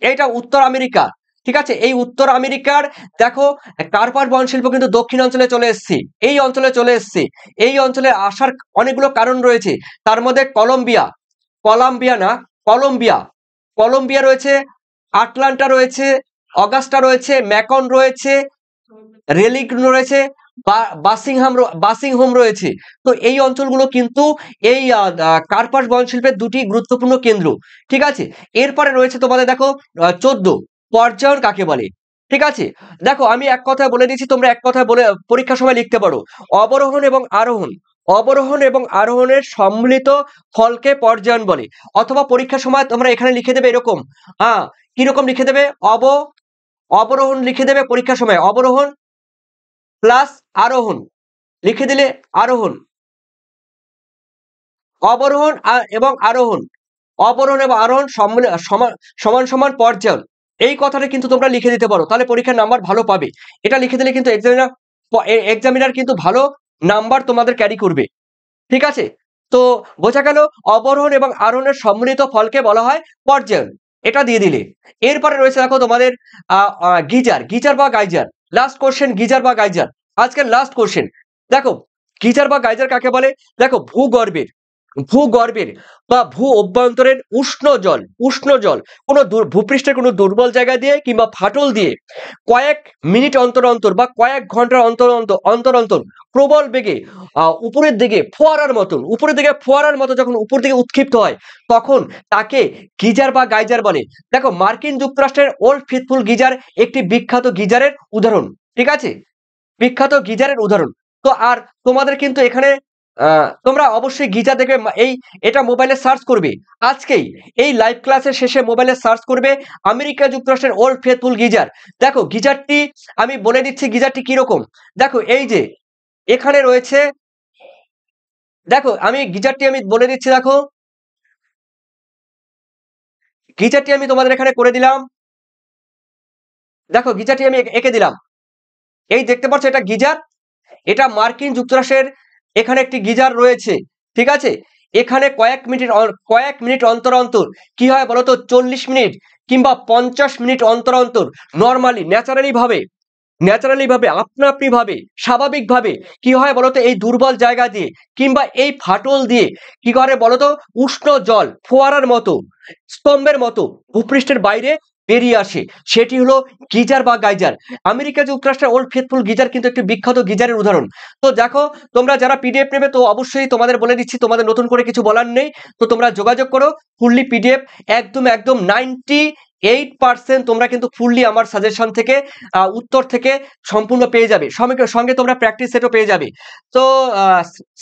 এইটা উত্তর আমেরিকা, ঠিক আছে, এই উত্তর আমেরিকার দেখো কার্পাস বহন শিল্প কিন্তু দক্ষিণ অঞ্চলে চলে এসেছে, এই অঞ্চলে চলে এসেছে। এই অঞ্চলে আসার অনেকগুলো কারণ রয়েছে, তার মধ্যে কলম্বিয়া, কলম্বিয়া না কলম্বিয়া, কলম্বিয়া রয়েছে, আটলান্টা রয়েছে, অগাস্টা রয়েছে, ম্যাকন রয়েছে, রেলিক রয়েছে, বাসিংহোম রয়েছে। তো এই অঞ্চলগুলো কিন্তু এই কার্পাস বহন শিল্পের দুটি গুরুত্বপূর্ণ কেন্দ্র। ঠিক আছে, এরপরে রয়েছে তোমাদের দেখো 14 পর্যায়ন কাকে বলে। ঠিক আছে, দেখো আমি এক কথায় বলে দিচ্ছি, তোমরা এক কথায় বলে পরীক্ষার সময় লিখতে পারো। অবরোহণ এবং আরোহণ, অবরোহণ এবং আরোহণের সম্মিলিত ফলকে পর্যায়ন বলে। অথবা পরীক্ষার সময় তোমরা এখানে লিখে দেবে এরকম, কিরকম লিখে দেবে, অবরোহণ লিখে দেবে পরীক্ষার সময়, অবরোহণ প্লাস আরোহণ লিখে দিলে, আরোহণ, অবরোহণ এবং আরোহণ, অবরোহণ এবং আরোহণ সমান সমান পর্যায়ন, এই কথাটা কিন্তু তোমরা লিখে দিতে পারো, তাহলে পরীক্ষার নাম্বার ভালো পাবে। এটা লিখে দিলে কিন্তু এক্সামিনার কিন্তু ভালো নাম্বার তোমাদের ক্যারি করবে। ঠিক আছে, তো বোঝা গেল অবরোহণ এবং আরোহণের সম্মিলিত ফলকে বলা হয় পর্যায়ন, এটা দিয়ে দিলে। এরপরে রয়েছে দেখো তোমাদের গিজার, গিজার বা গাইজার। লাস্ট কোশ্চেন, গিজার বা গাইজার, আজকের লাস্ট কোশ্চেন। দেখো গিজার বা গাইজার কাকে বলে, দেখো ভূগর্ভের, ভূগর্ভের বা ভূ অভ্যন্তরের উষ্ণ জল কোনো ভূপৃষ্ঠের কোনো দুর্বল জায়গা দিয়ে কিংবা ফাটল দিয়ে কয়েক মিনিট অন্তর অন্তর বা কয়েক ঘন্টার অন্তর অন্তর প্রবল বেগে উপরের দিকে ফোয়ারার মতো যখন উপর দিকে উৎক্ষিপ্ত হয়, তখন তাকে গিজার বা গাইজার বলে। দেখো মার্কিন যুক্তরাষ্ট্রের ওল্ড ফেথফুল গিজার একটি বিখ্যাত গিজারের উদাহরণ। ঠিক আছে, বিখ্যাত গিজারের উদাহরণ। তো আর তোমাদের কিন্তু এখানে তোমরা অবশ্যই গিজার দেখবে, এটা মোবাইলে সার্চ করবে আজকেই, এই লাইভ ক্লাসের শেষে মোবাইলে সার্চ করবে আমেরিকা যুক্তরাষ্ট্রের ওল্ড ফেথফুল গিজার। দেখো গিজারটি আমি বলে দিচ্ছি গিজারটি কিরকম। দেখো এই যে এখানে রয়েছে, দেখো আমি গিজারটি আমি বলে দিচ্ছি, দেখো গিজারটি আমি তোমাদের এখানে করে দিলাম। দেখো গিজারটি আমি এঁকে দিলাম, এই দেখতে পাচ্ছ এটা গিজার, এটা মার্কিন যুক্তরাষ্ট্রের এখানে একটি গিজার রয়েছে। ঠিক আছে, এখানে কয়েক মিনিট অন্তর অন্তর কি হয় বলতো, 40 মিনিট কিংবা 50 মিনিট অন্তর অন্তর নর্মালি ন্যাচারালি ভাবে আপনি ভাবে স্বাভাবিকভাবে কি হয় বলতো, এই দুর্বল জায়গা দিয়ে কিংবা এই ফাটল দিয়ে কি করে বলতো, উষ্ণ জল ফোয়ারার মতো, স্তম্ভের মতো ভূপৃষ্ঠের বাইরে বেরিয়ে আসে, সেটি হলো গিজার বা গাইজার। আমেরিকা যুক্তরাষ্ট্রের ওল্ড ফেথফুল গিজার কিন্তু একটি বিখ্যাত গিজারের উদাহরণ। তো দেখো তোমরা যারা পিডিএফ নেবে, তো অবশ্যই তোমাদের বলে দিচ্ছি, তোমাদের নতুন করে কিছু বলার নেই, তো তোমরা যোগাযোগ করো ফুললি পিডিএফ, একদম 98% তোমরা কিন্তু ফুললি আমার সাজেশন থেকে উত্তর থেকে সম্পূর্ণ পেয়ে যাবে, সঙ্গে তোমরা প্র্যাকটিস সেটও পেয়ে যাবে। তো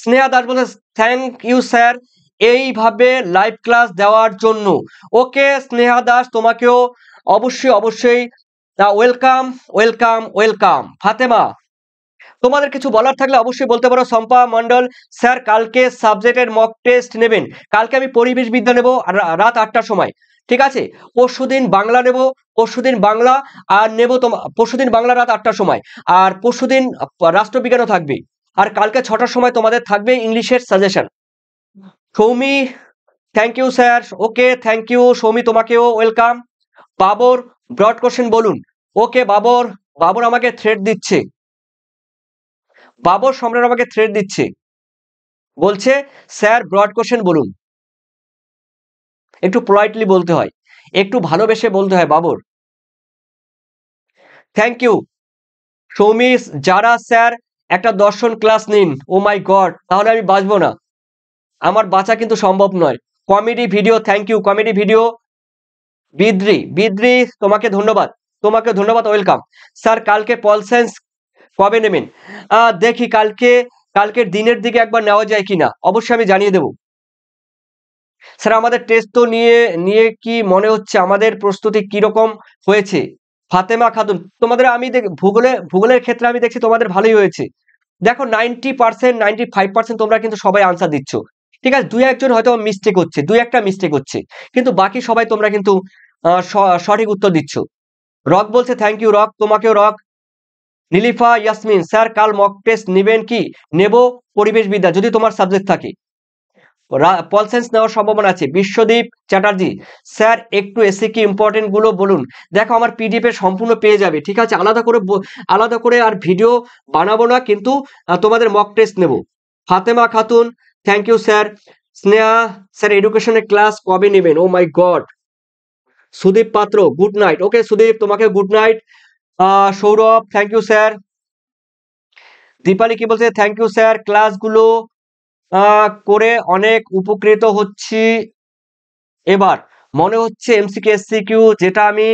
স্নেহা দাস বলছে থ্যাংক ইউ স্যার এইভাবে লাইভ ক্লাস দেওয়ার জন্য। ওকে স্নেহা দাস, তোমাকেও অবশ্যই ওয়েলকাম। ফাতেমা, তোমাদের কিছু বলার থাকলে অবশ্যই বলতে পারো। সম্পা মন্ডল, স্যার কালকে সাবজেক্টের মক টেস্ট নেবেন? কালকে আমি পরিবেশ বিদ্যা নেব রাত 8টার সময়। ঠিক আছে, পরশুদিন বাংলা নেব, পরশুদিন বাংলা আর নেব পরশুদিন বাংলা রাত 8টার সময়, আর পরশুদিন রাষ্ট্রবিজ্ঞানও থাকবে, আর কালকে 6টার সময় তোমাদের থাকবে ইংলিশের suggestion. Soumi, thank you sir. Okay thank you Soumi, তোমাকেও ওয়েলকাম। বাবর, ব্রড কোশ্চেন বলুন। ওকে বাবর আমাকে থ্রেড দিচ্ছে, বাবর সম্রাট আমাকে থ্রেড দিচ্ছে, বলছে স্যার ব্রড কোশ্চেন বলুন। একটু পোলাইটলি বলতে হয়, একটু ভালোবেসে বলতে হয় বাবর। Thank you Soumi. যারা স্যার একটা দর্শন ক্লাস নিন, ও মাই গড, তাহলে আমি বাঁচবো না, আমার বাঁচা কিন্তু সম্ভব নয়। Comedy video, thank you comedy video. বিদ্রি তোমাকে ধন্যবাদ, ওয়েলকাম। স্যার কালকে পল সায়েন্স কবে নেবেন? দেখি কালকের দিনের দিকে একবার নেওয়া যায় কিনা, অবশ্যই আমি জানিয়ে দেব। স্যার আমাদের টেস্ট তো নিয়ে কি মনে হচ্ছে, আমাদের প্রস্তুতি কিরকম হয়েছে? ফাতেমা খাতুন, তোমাদের আমি ভূগোলের ক্ষেত্রে আমি দেখছি তোমাদের ভালোই হয়েছে। দেখো 90% 95% তোমরা কিন্তু সবাই আনসার দিচ্ছ। ঠিক আছে, দুই একটা মিস্টেক হচ্ছে, কিন্তু বাকি সবাই তোমরা কিন্তু সঠিক উত্তর দিচ্ছ। রক বলছে থ্যাংক ইউ রক, তোমাকেও রক। নীলিফা ইয়াসমিন, স্যার কাল মক টেস্ট নেবেন কি? নেব পরিবেশ বিদ্যা, যদি তোমার সাবজেক্ট থাকে। পল সায়েন্স নেওয়ার সম্ভাবনা আছে। বিশ্বদীপ চ্যাটার্জি, স্যার একটু এসিকি ইম্পর্টেন্ট গুলো বলুন। দেখো আমার পিডিএফ এ সম্পূর্ণ পেয়ে যাবে, ঠিক আছে, আলাদা করে আর ভিডিও বানাবো না, কিন্তু তোমাদের মক টেস্ট নেব। Fatema Khatun, thank you sir. Sneha, sir এডুকেশনের ক্লাস কবে নেবেন? ও my god. Sudip Patra, good night. Okay Sudip, তোমাকে good night. Sourav, thank you sir. Dipali কি বলছে? থ্যাংক ইউ স্যার, ক্লাসগুলো করে অনেক উপকৃত হচ্ছি। এবার মনে হচ্ছে এমসিকিউ এসসিকিউ যেটা আমি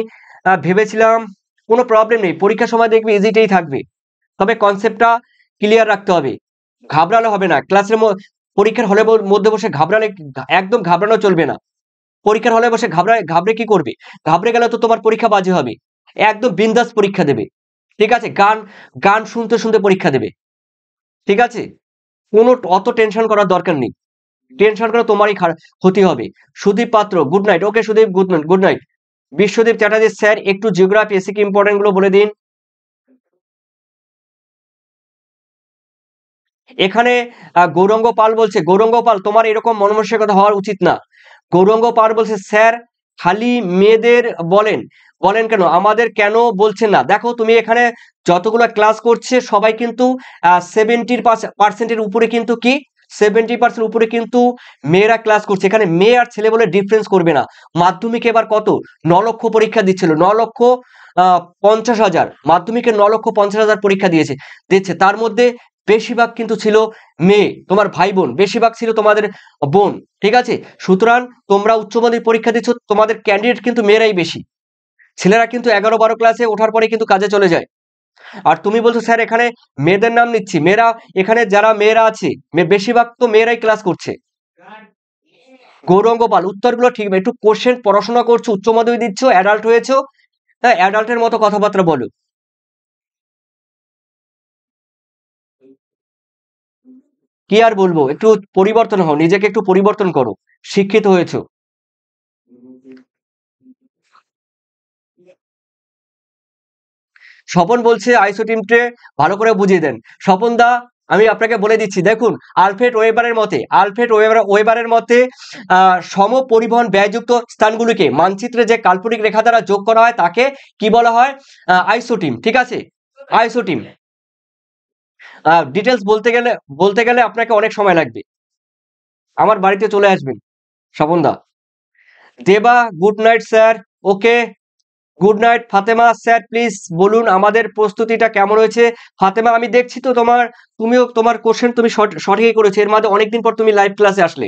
ভেবেছিলাম। কোনো প্রবলেম নেই, পরীক্ষার সময় দেখবি ইজিটাই থাকবে, তবে কনসেপ্টটা ক্লিয়ার রাখতে হবে। ঘাবড়ালে হবে না, পরীক্ষার হলের মধ্যে বসে ঘাবড়ালে একদম ঘাবড়ানো চলবে না। পরীক্ষার হলে বসে ঘাবড়ে কি করবে? ঘাবড়ে গেলে তো তোমার পরীক্ষা বাজে হবে। একদম বিন্দাস পরীক্ষা দেবে, ঠিক আছে, গান গান শুনতে শুনতে পরীক্ষা দেবে, ঠিক আছে, কোনো অত টেনশন করার দরকার নেই। টেনশন করে তোমারই ক্ষতি হবে। Sudip Patra, good night. Okay Sudip, good night. Biswadip Chatterjee, sir একটু জিওগ্রাফি এসিক ইম্পর্টেন্ট গুলো বলে দিন। এখানে গৌরঙ্গ পাল বলছে, গৌরঙ্গ পাল তোমার এরকম মনমানসিকতা হওয়ার উচিত না। গৌরঙ্গ পাল বলছে, স্যার খালি মেয়েদের বলেন, বলেন কেন, আমাদের কেন বলছেন না? দেখো তুমি এখানে যতগুলো ক্লাস করছে সবাই কিন্তু 70% উপরে কিন্তু কি 70% উপরে কিন্তু মেয়েরা ক্লাস করছে। এখানে মেয়ে আর ছেলে বলে ডিফারেন্স করবে না। মাধ্যমিকে এবার কত 9 লক্ষ পরীক্ষা দিচ্ছিল, 9,50,000 মাধ্যমিকে 9,50,000 পরীক্ষা দিচ্ছে, তার মধ্যে বেশিরভাগ কিন্তু ছিল মেয়ে, তোমার ভাই বোন, বেশিরভাগ ছিল তোমাদের বোন, ঠিক আছে। সুতরাং তোমরা উচ্চ মাধ্যমিক পরীক্ষা দিচ্ছ, তোমাদের ক্যান্ডিডেট কিন্তু মেয়েরাই বেশি। ছেলেরা কিন্তু 11-12 ক্লাসে ওঠার পরে কিন্তু কাজে চলে যায়। আর তুমি বলছো স্যার এখানে মেয়েদের নাম নিচ্ছি, মেয়েরা এখানে যারা মেয়েরা আছে বেশিরভাগ তো মেয়েরাই ক্লাস করছে। গৌরঙ্গ পাল, উত্তরগুলো ঠিক, একটু কোশ্চেন পড়াশোনা করছো, উচ্চ মাধ্যমিক দিচ্ছ, অ্যাডাল্ট হয়েছো, হ্যাঁ অ্যাডাল্টের মতো কথাবার্তা বলো। কি আর বলবো, একটু পরিবর্তন হও, নিজেকে একটু পরিবর্তন করো, শিক্ষিত হয়েছো। স্বপন বলছে আইসো টিমটে ভালো করে বুঝিয়ে দেন। স্বপন দা, আমি আপনাকে বলে দিচ্ছি, দেখুন আলফ্রেড ওয়েবারের মতে সম পরিবহন ব্যয়যুক্ত স্থানগুলিকে মানচিত্রে যে কাল্পনিক রেখা দ্বারা যোগ করা হয় তাকে কি বলা হয়? আইসোটিম, ঠিক আছে, আইসোটিম। ডিটেলস বলতে গেলে আপনাকে অনেক সময় লাগবে, আমার বাড়িতে চলে আসবেন স্বপন দা। দেবা, good night sir. Okay, good night. Fatema, sir please বলুন আমাদের প্রস্তুতিটা কেমন হয়েছে। ফাতেমা, আমি দেখছি তো তুমিও তোমার কোশ্চেন তুমি সঠিকই করেছো, এর মধ্যে অনেকদিন পর তুমি লাইভ ক্লাসে আসলে।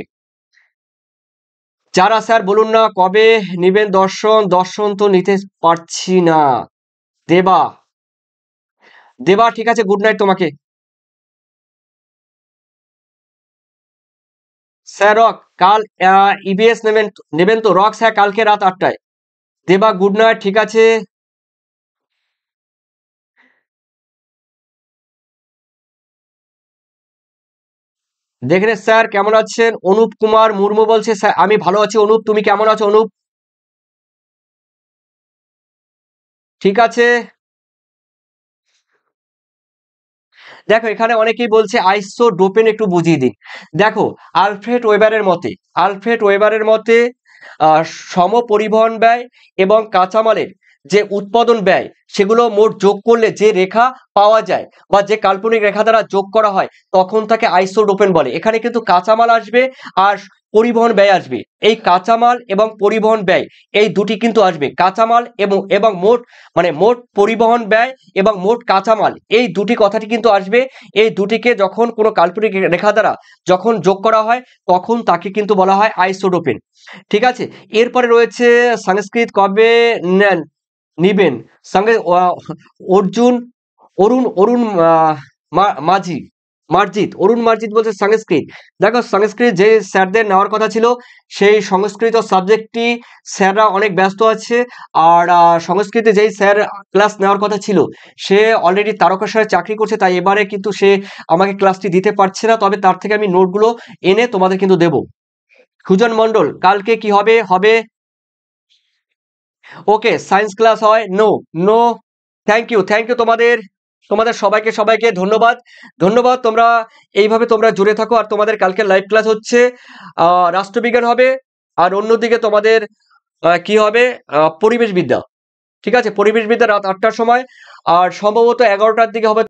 যারা স্যার বলুন না কবে নিবেন দর্শন? দর্শন তো নিতে পারছি না। দেবা, দেবা ঠিক আছে, গুড নাইট তোমাকে। স্যার রক কাল ইবিএস নেবেন তো? রক স্যার কালকে রাত 8টায়। দেবা গুড নাইট, ঠিক আছে। দেখে নে স্যার কেমন আছেন? অনুপ কুমার মুর্মু বলছে, স্যার আমি ভালো আছি। অনুপ, তুমি কেমন আছো অনুপ? ঠিক আছে। দেখো এখানে অনেকেই বলছে আইসো ডোপেন একটু বুঝিয়ে দিন। দেখো আলফ্রেড ওয়েবারের মতে আহ, সম পরিবহন ব্যয় এবং কাঁচামালের যে উৎপাদন ব্যয় সেগুলো মোট যোগ করলে যে রেখা পাওয়া যায় বা যে কাল্পনিক রেখা দ্বারা যোগ করা হয় তখন তাকে আইসোডোপেন বলে। এখানে কিন্তু কাঁচামাল আসবে আর পরিবহন ব্যয় আসবে। এই কাঁচামাল এবং পরিবহন ব্যয় এই দুটি কিন্তু আসবে। কাঁচামাল এবং মোট পরিবহন ব্যয় এবং মোট কাঁচামাল এই দুটি কথাটি কিন্তু আসবে। এই দুটিকে যখন কোনো কাল্পনিক রেখা দ্বারা যখন যোগ করা হয় তখন তাকে কিন্তু বলা হয় আইসোডোপেন, ঠিক আছে। এরপরে রয়েছে সংস্কৃত কবে নিবেন? সঙ্গে অর্জুন অরুণ মাঝি অরুণ মার্জিত বলছে সংস্কৃত। দেখো সংস্কৃত যে স্যারদের নেওয়ার কথা ছিল সেই সংস্কৃত সাবজেক্টটি স্যাররা অনেক ব্যস্ত আছে। আর সংস্কৃতে যেই স্যার ক্লাস নেওয়ার কথা ছিল সে অলরেডি তারকেশ্বরে চাকরি করছে, তাই এবারে কিন্তু সে আমাকে ক্লাসটি দিতে পারছে না, তবে তার থেকে আমি নোটগুলো এনে তোমাদের কিন্তু দেবো। সুজন মন্ডল, কালকে কি হবে? ওকে, সায়েন্স ক্লাস হয়? নো নো, থ্যাংক ইউ তোমাদের। তোমাদের সবাইকে ধন্যবাদ। ধন্যবাদ, তোমরা এইভাবে তোমরা জুড়ে থাকো। আর তোমাদের কালকে লাইভ ক্লাস হচ্ছে, রাষ্ট্রবিজ্ঞান হবে, আর অন্যদিকে তোমাদের কি হবে, পরিবেশবিদ্যা। ঠিক আছে, পরিবেশবিদ্যা রাত 8টার সময়, আর সম্ভবত 11টার দিকে হবে